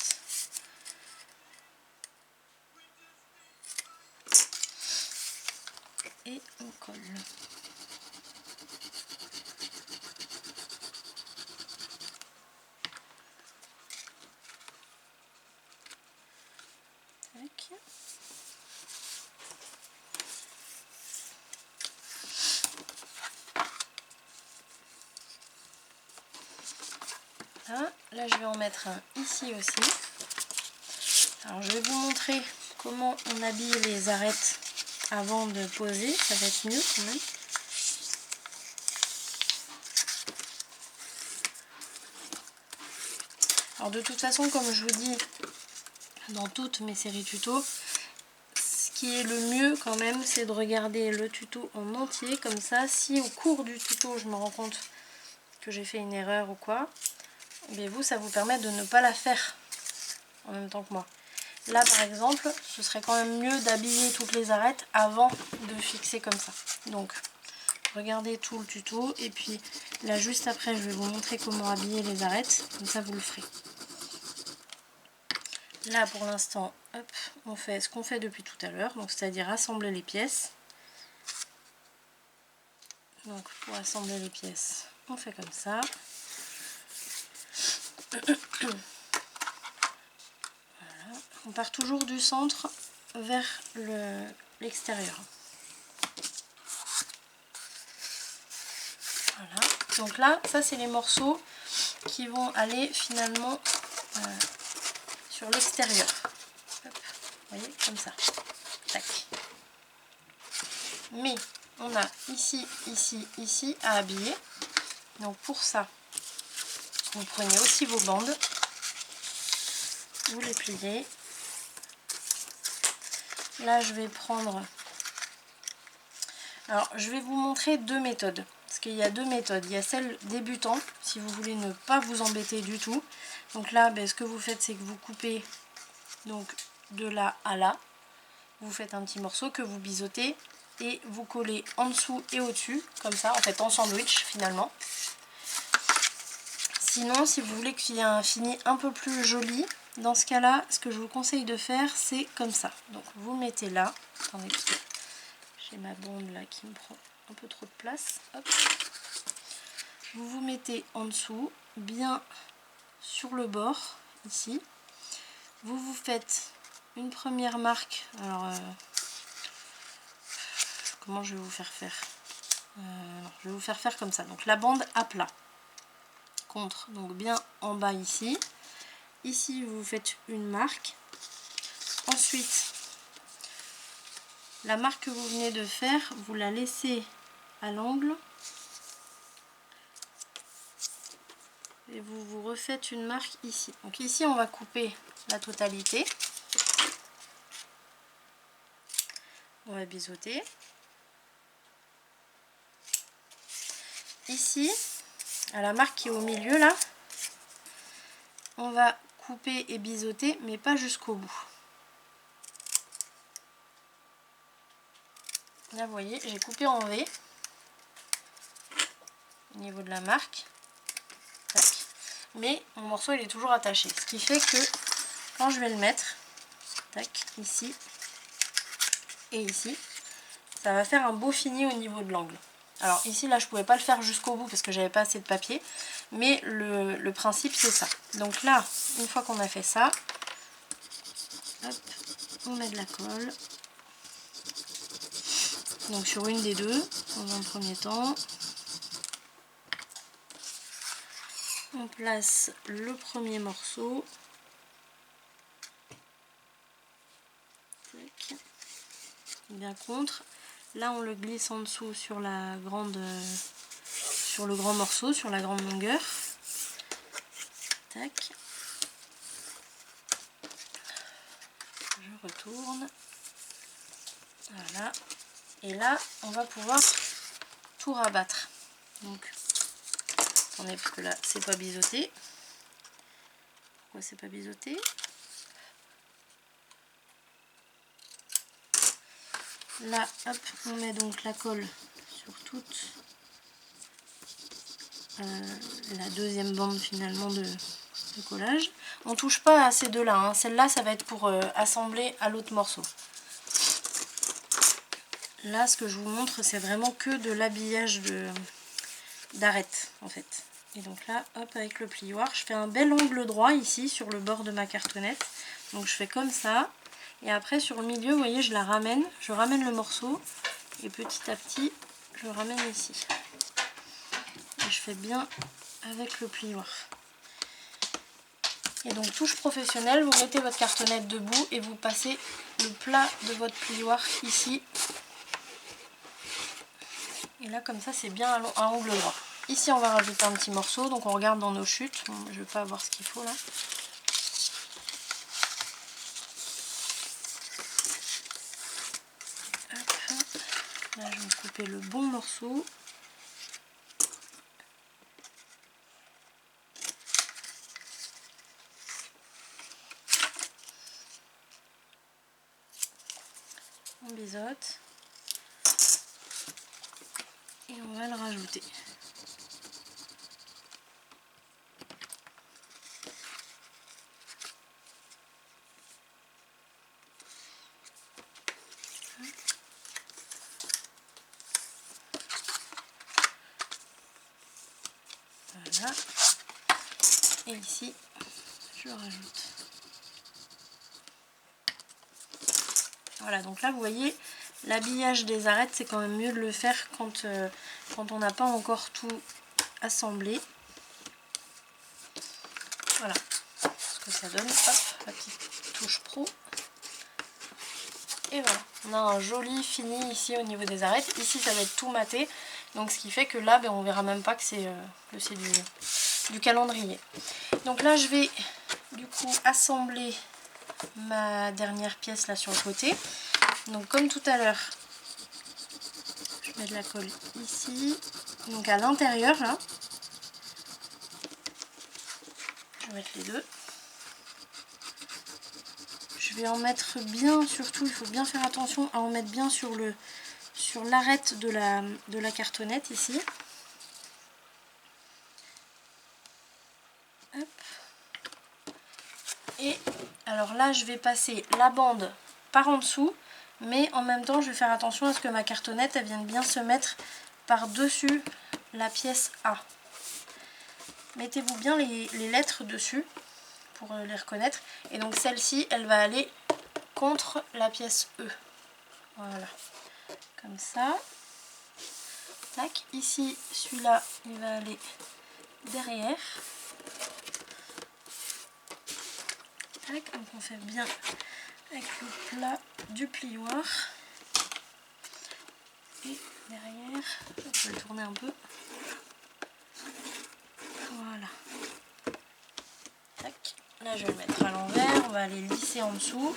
Et on colle. Tac. Là je vais en mettre un ici aussi. Alors je vais vous montrer comment on habille les arêtes avant de poser, ça va être mieux quand même. Alors de toute façon, comme je vous dis dans toutes mes séries tuto, ce qui est le mieux quand même, c'est de regarder le tuto en entier, comme ça si au cours du tuto je me rends compte que j'ai fait une erreur ou quoi, mais vous ça vous permet de ne pas la faire en même temps que moi. Là par exemple, ce serait quand même mieux d'habiller toutes les arêtes avant de fixer comme ça. Donc regardez tout le tuto et puis là juste après je vais vous montrer comment habiller les arêtes, comme ça vous le ferez. Là pour l'instant, hop, on fait ce qu'on fait depuis tout à l'heure, donc c'est-à-dire assembler les pièces. Donc pour assembler les pièces, on fait comme ça. Voilà. On part toujours du centre vers l'extérieur. Voilà. Donc là, ça c'est les morceaux qui vont aller finalement sur l'extérieur. Vous voyez, comme ça. Tac. Mais on a ici, ici, ici à habiller. Donc pour ça, vous prenez aussi vos bandes. Vous les pliez. Là, je vais prendre... Alors, je vais vous montrer deux méthodes. Parce qu'il y a deux méthodes. Il y a celle débutant, si vous voulez ne pas vous embêter du tout. Donc là, ce que vous faites, c'est que vous coupez donc de là à là. Vous faites un petit morceau que vous biseautez et vous collez en dessous et au-dessus, comme ça, en fait en sandwich finalement. Sinon, si vous voulez qu'il y ait un fini un peu plus joli, dans ce cas-là, ce que je vous conseille de faire, c'est comme ça. Donc vous mettez là, attendez, parce que j'ai ma bande là qui me prend un peu trop de place. Hop. Vous vous mettez en dessous, bien sur le bord, ici. Vous vous faites une première marque. Alors, comment je vais vous faire faire je vais vous faire faire comme ça. Donc la bande à plat. Contre, donc bien en bas ici. Ici, vous faites une marque. Ensuite, la marque que vous venez de faire, vous la laissez à l'angle. Et vous vous refaites une marque ici. Donc ici, on va couper la totalité. On va biseauter. Ici, à la marque qui est au milieu là, on va couper et biseauter, mais pas jusqu'au bout. Là, vous voyez, j'ai coupé en V au niveau de la marque. Tac. Mais mon morceau, il est toujours attaché. Ce qui fait que quand je vais le mettre, tac, ici et ici, ça va faire un beau fini au niveau de l'angle. Alors ici, là, je pouvais pas le faire jusqu'au bout parce que j'avais pas assez de papier. Mais le principe, c'est ça. Donc là, une fois qu'on a fait ça, hop, on met de la colle. Donc sur une des deux, dans un premier temps. On place le premier morceau. Tac. Bien contre. Là, on le glisse en dessous sur la grande, sur le grand morceau, sur la grande longueur. Tac. Je retourne. Voilà. Et là, on va pouvoir tout rabattre. Donc, attendez, parce que là, c'est pas biseauté. Pourquoi c'est pas biseauté? Là, hop, on met donc la colle sur toute la deuxième bande finalement de collage. On touche pas à ces deux-là, hein. Celle-là, ça va être pour assembler à l'autre morceau. Là, ce que je vous montre, c'est vraiment que de l'habillage d'arête, en fait. Et donc là, hop, avec le plioir, je fais un bel angle droit ici, sur le bord de ma cartonnette. Donc je fais comme ça. Et après, sur le milieu, vous voyez, je la ramène. Je ramène le morceau. Et petit à petit, je le ramène ici. Et je fais bien avec le plioir. Et donc, touche professionnelle, vous mettez votre cartonnette debout et vous passez le plat de votre plioir ici. Et là, comme ça, c'est bien à angle droit. Ici, on va rajouter un petit morceau. Donc, on regarde dans nos chutes. Bon, je ne vais pas avoir ce qu'il faut là. Hop. Là, je vais couper le bon morceau. On biseaute. Et on va le rajouter. Voilà. Et ici, je rajoute. Voilà, donc là, vous voyez, l'habillage des arêtes, c'est quand même mieux de le faire quand on n'a pas encore tout assemblé. Voilà ce que ça donne. Hop, la petite touche pro. Et voilà, on a un joli fini ici au niveau des arêtes. Ici ça va être tout maté, donc ce qui fait que là ben, on verra même pas que c'est du calendrier. Donc là je vais du coup assembler ma dernière pièce là sur le côté. Donc comme tout à l'heure, je mets de la colle ici, donc à l'intérieur là. Je vais mettre les deux. Je vais en mettre bien, surtout il faut bien faire attention à en mettre bien sur l'arête de la cartonnette ici. Hop. Et alors là je vais passer la bande par en dessous, mais en même temps je vais faire attention à ce que ma cartonnette elle vienne bien se mettre par dessus la pièce A. Mettez-vous bien les lettres dessus pour les reconnaître, et donc celle-ci elle va aller contre la pièce E, voilà, comme ça. Tac, ici celui-là il va aller derrière. Tac, donc on fait bien avec le plat du plioir, et derrière je vais le tourner un peu, voilà. Tac. Là je vais le mettre à l'envers, on va aller lisser en dessous.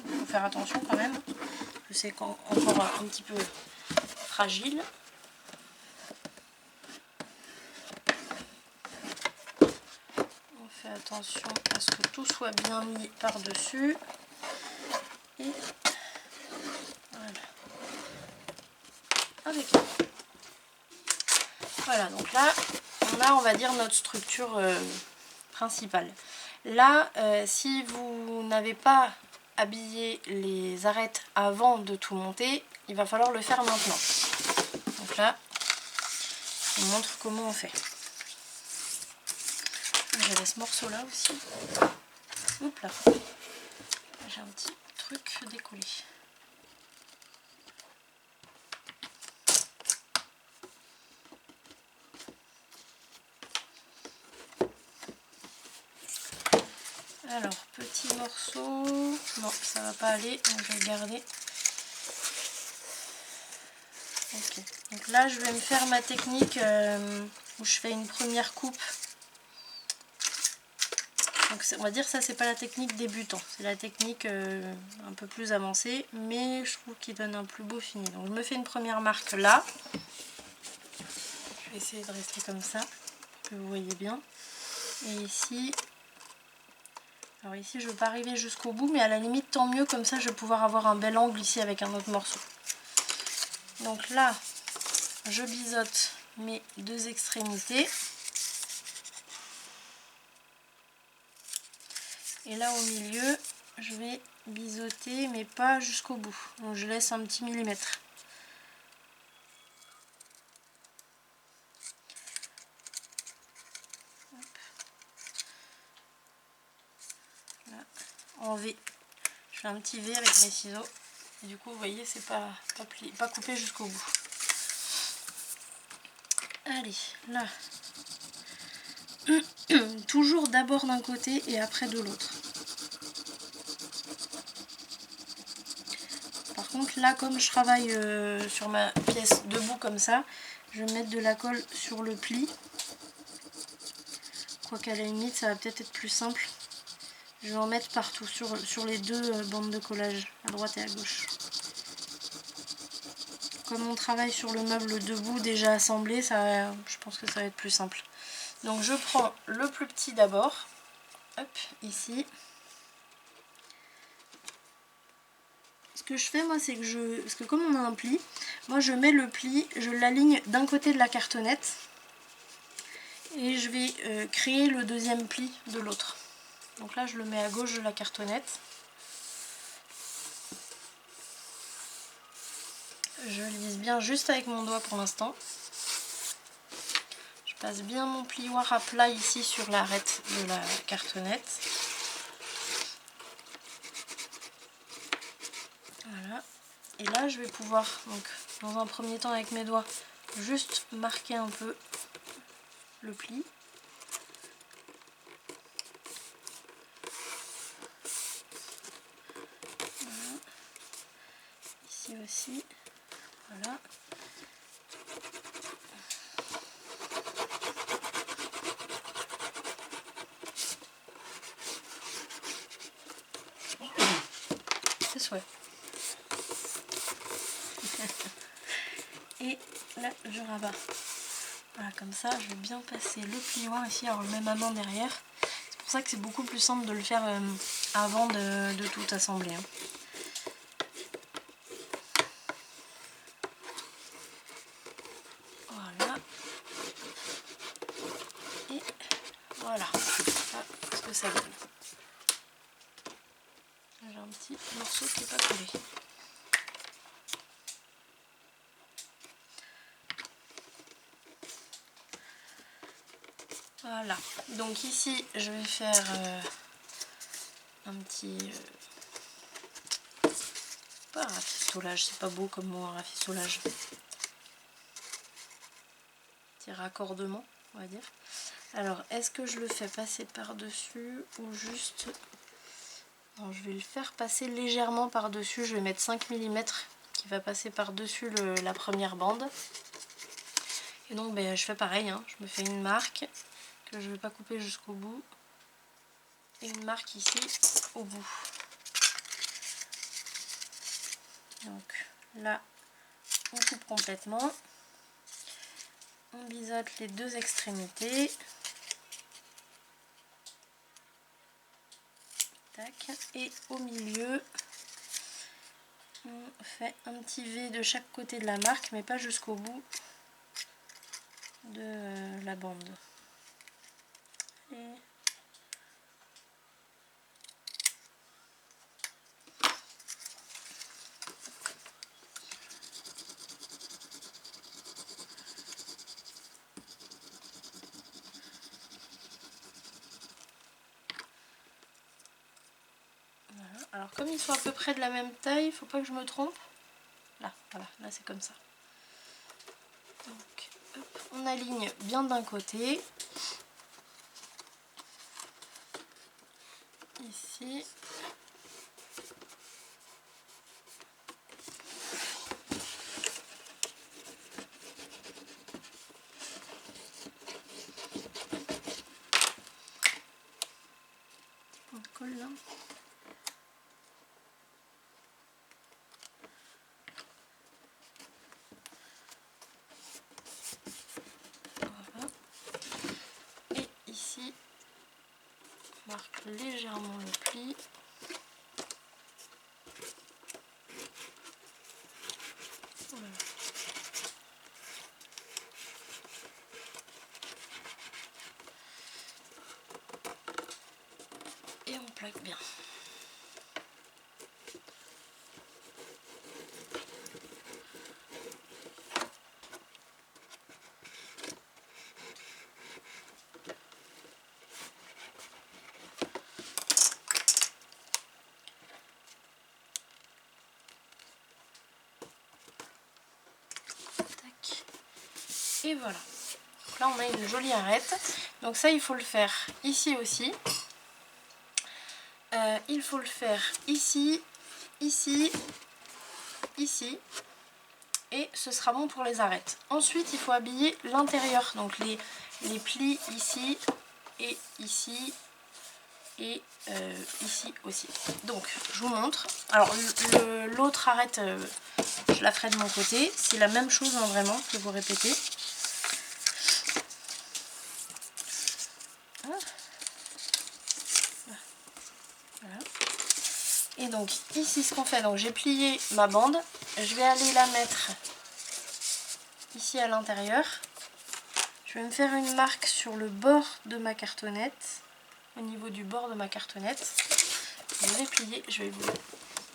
Il faut faire attention quand même, que c'est encore un petit peu fragile. On fait attention à ce que tout soit bien mis par dessus. Et voilà. Avec. Voilà, donc là on a, on va dire, notre structure principale. Là, si vous n'avez pas habillé les arêtes avant de tout monter, il va falloir le faire maintenant. Donc là, je vous montre comment on fait. J'avais ce morceau là aussi. Hop là. J'ai un petit truc décollé. Alors, petit morceau. Non, ça va pas aller, donc je vais le garder. Ok. Donc là, je vais me faire ma technique où je fais une première coupe. Donc on va dire ça, c'est pas la technique débutant, c'est la technique un peu plus avancée, mais je trouve qu'il donne un plus beau fini. Donc je me fais une première marque là. Je vais essayer de rester comme ça, que vous voyez bien. Et ici, alors ici je ne veux pas arriver jusqu'au bout, mais à la limite tant mieux, comme ça je vais pouvoir avoir un bel angle ici avec un autre morceau. Donc là, je biseaute mes deux extrémités. Et là au milieu, je vais biseauter, mais pas jusqu'au bout. Donc je laisse un petit millimètre. Là, en V. Je fais un petit V avec mes ciseaux. Et du coup, vous voyez, c'est pas coupé jusqu'au bout. Allez, là. Toujours d'abord d'un côté et après de l'autre. Par contre là, comme je travaille sur ma pièce debout comme ça, je vais mettre de la colle sur le pli. Quoiqu'à la limite ça va peut-être être plus simple. Je vais en mettre partout sur les deux bandes de collage, à droite et à gauche. Comme on travaille sur le meuble debout déjà assemblé, je pense que ça va être plus simple. Donc je prends le plus petit d'abord, hop, ici. Ce que je fais moi, c'est que parce que comme on a un pli, moi je mets le pli, je l'aligne d'un côté de la cartonnette et je vais créer le deuxième pli de l'autre. Donc là je le mets à gauche de la cartonnette. Je lisse bien juste avec mon doigt pour l'instant. Je passe bien mon plioir à plat ici sur l'arête de la cartonnette. Voilà. Et là je vais pouvoir, donc dans un premier temps avec mes doigts, juste marquer un peu le pli. Voilà. Ici aussi. Voilà. C'est souhait. Et là je rabats. Voilà, comme ça je vais bien passer le plioir ici, alors je mets ma main derrière. C'est pour ça que c'est beaucoup plus simple de le faire avant de tout assembler. Hein. Voilà. Et voilà. Voilà ce que ça donne. J'ai un petit morceau qui n'est pas collé. Voilà, donc ici je vais faire un petit pas rafistolage, c'est pas beau comme mot, un rafistolage, petit raccordement on va dire. Alors est-ce que je le fais passer par dessus ou juste, non, je vais le faire passer légèrement par dessus, je vais mettre 5 mm qui va passer par dessus la première bande. Et donc ben, je fais pareil, hein. Je me fais une marque que je ne vais pas couper jusqu'au bout et une marque ici au bout. Donc là on coupe complètement, on biseaute les deux extrémités, tac, et au milieu on fait un petit V de chaque côté de la marque mais pas jusqu'au bout de la bande. Et voilà. Alors comme ils sont à peu près de la même taille, il faut pas que je me trompe. Là, voilà, là c'est comme ça. Donc hop, on aligne bien d'un côté. Ici. On colle là. Voilà. Et ici, on marque légèrement le pli. Voilà. Et on plaque bien. Et voilà. Donc là on a une jolie arête. Donc ça il faut le faire ici aussi. Il faut le faire ici, ici, ici. Et ce sera bon pour les arêtes. Ensuite il faut habiller l'intérieur. Donc les plis ici et ici. Et ici aussi. Donc je vous montre. Alors l'autre arête, je la ferai de mon côté. C'est la même chose hein, vraiment que vous répétez. Voilà. Et donc ici ce qu'on fait, donc j'ai plié ma bande. Je vais aller la mettre ici à l'intérieur. Je vais me faire une marque sur le bord de ma cartonnette. Au niveau du bord de ma cartonnette. Je vais plier. Je vais vous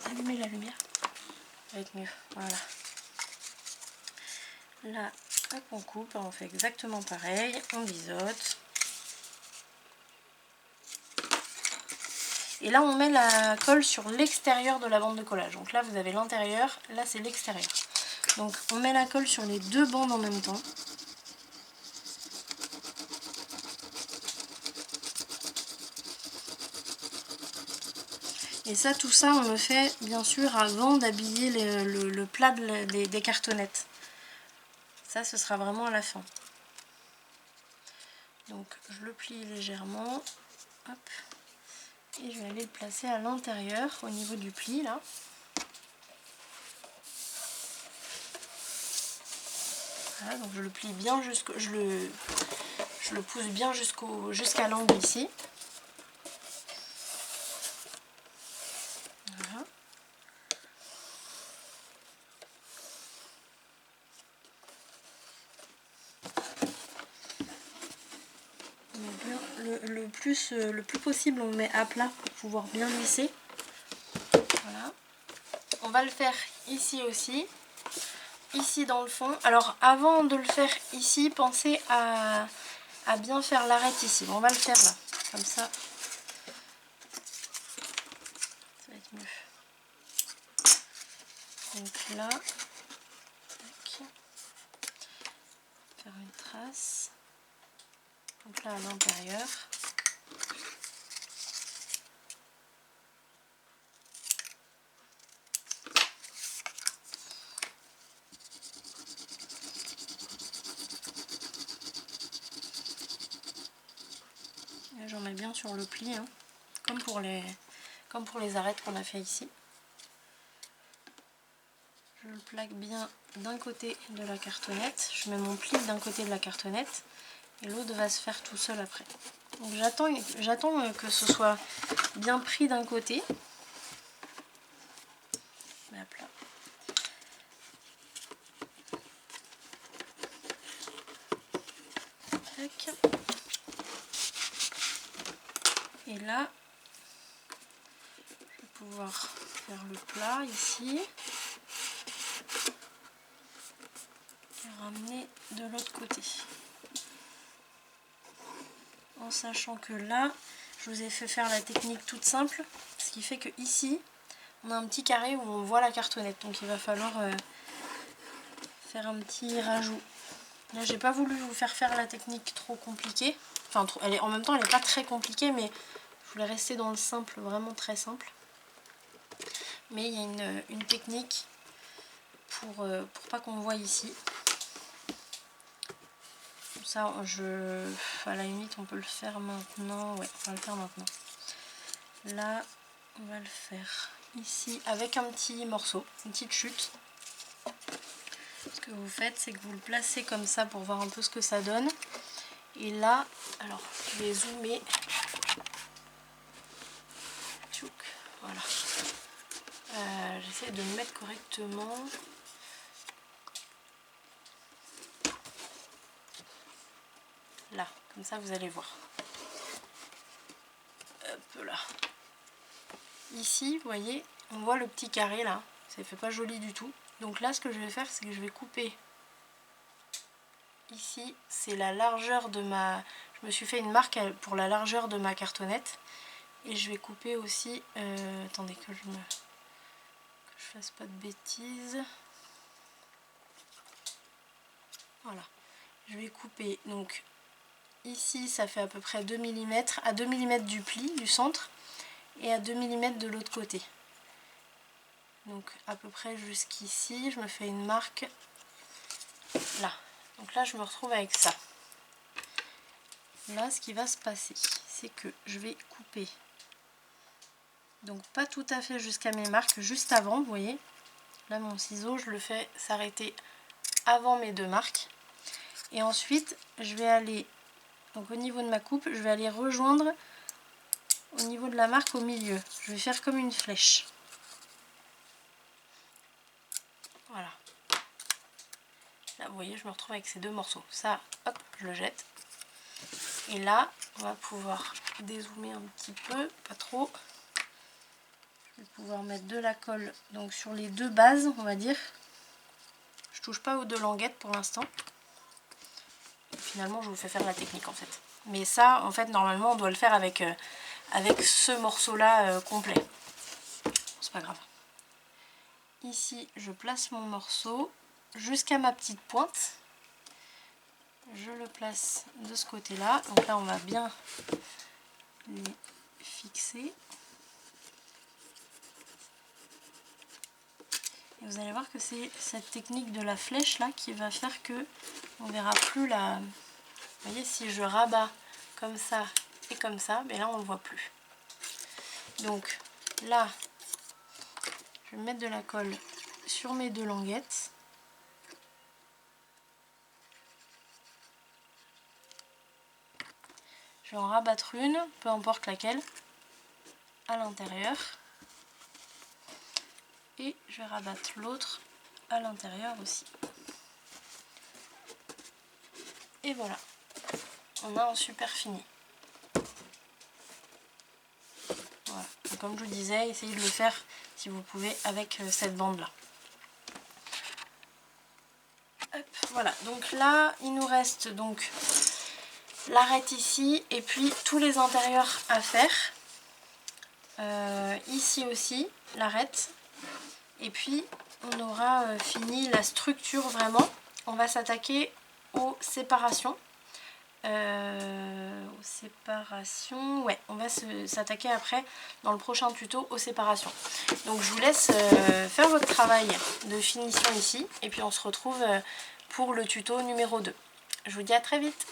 allumer la lumière. Ça va être mieux. Voilà. Là, hop, on coupe. On fait exactement pareil. On biseaute. Et là on met la colle sur l'extérieur de la bande de collage. Donc là vous avez l'intérieur, là c'est l'extérieur. Donc on met la colle sur les deux bandes en même temps. Et ça, tout ça, on le fait bien sûr avant d'habiller le plat des cartonnettes. Ça, ce sera vraiment à la fin. Donc je le plie légèrement. Hop. Et je vais aller le placer à l'intérieur, au niveau du pli là. Voilà, donc je le plie bien jusqu'au. Je le pousse bien jusqu'à l'angle ici. Voilà. Le plus possible on le met à plat pour pouvoir bien lisser. Voilà. On va le faire ici aussi. Ici dans le fond. Alors avant de le faire ici, pensez à bien faire l'arête ici. Bon, on va le faire là. Comme ça va être mieux. Donc là, tac. Faire une trace. Donc là à l'intérieur. J'en mets bien sur le pli, hein, comme pour les arêtes qu'on a fait ici. Je le plaque bien d'un côté de la cartonnette. Je mets mon pli d'un côté de la cartonnette et l'autre va se faire tout seul après. Donc j'attends que ce soit bien pris d'un côté. Je mets à plat. Tac. Et là, je vais pouvoir faire le plat ici. Et ramener de l'autre côté. En sachant que là, je vous ai fait faire la technique toute simple. Ce qui fait que ici, on a un petit carré où on voit la cartonnette. Donc il va falloir faire un petit rajout. Là, j'ai pas voulu vous faire la technique trop compliquée. Enfin, en même temps, elle n'est pas très compliquée, mais je voulais rester dans le simple, vraiment très simple. Mais il y a une technique pour pas qu'on voit ici. Ça, à la limite, on peut le faire maintenant. Ouais, on va le faire maintenant. Là, on va le faire ici avec un petit morceau, une petite chute. Ce que vous faites, c'est que vous le placez comme ça pour voir un peu ce que ça donne. Et là, alors, je vais zoomer. Voilà. J'essaie de me mettre correctement. Là, comme ça vous allez voir. Hop là. Ici, vous voyez, on voit le petit carré là. Ça fait pas joli du tout. Donc là, ce que je vais faire, c'est que je vais couper. Ici, c'est la largeur de ma... Je me suis fait une marque pour la largeur de ma cartonnette. Et je vais couper aussi... attendez que je fasse pas de bêtises. Voilà. Je vais couper, donc... Ici, ça fait à peu près 2 mm, à 2 mm du pli, du centre, et à 2 mm de l'autre côté. Donc à peu près jusqu'ici, je me fais une marque là. Donc là, je me retrouve avec ça. Là, ce qui va se passer, c'est que je vais couper. Donc pas tout à fait jusqu'à mes marques, juste avant, vous voyez. Là, mon ciseau, je le fais s'arrêter avant mes deux marques. Et ensuite, je vais aller... Donc au niveau de ma coupe, je vais aller rejoindre au niveau de la marque au milieu. Je vais faire comme une flèche. Voilà. Là, vous voyez, je me retrouve avec ces deux morceaux. Ça, hop, je le jette. Et là, on va pouvoir dézoomer un petit peu, pas trop. Je vais pouvoir mettre de la colle donc sur les deux bases, on va dire. Je touche pas aux deux languettes pour l'instant. Finalement, je vous fais faire la technique en fait. Mais ça, en fait, normalement, on doit le faire avec avec ce morceau-là complet. C'est pas grave. Ici, je place mon morceau jusqu'à ma petite pointe. Je le place de ce côté-là. Donc là, on va bien les fixer. Et vous allez voir que c'est cette technique de la flèche là qui va faire que on verra plus la... Vous voyez, si je rabats comme ça et comme ça, mais là on ne le voit plus. Donc là, je vais mettre de la colle sur mes deux languettes. Je vais en rabattre une, peu importe laquelle, à l'intérieur. Et je vais rabattre l'autre à l'intérieur aussi. Et voilà, on a un super fini. Voilà. Donc, comme je vous disais, essayez de le faire si vous pouvez avec cette bande là. Hop, voilà, donc là il nous reste donc l'arête ici et puis tous les intérieurs à faire. Ici aussi l'arête. Et puis on aura fini la structure vraiment. On va s'attaquer aux séparations. Ouais, on va s'attaquer après dans le prochain tuto aux séparations. Donc je vous laisse faire votre travail de finition ici et puis on se retrouve pour le tuto numéro 2. Je vous dis à très vite.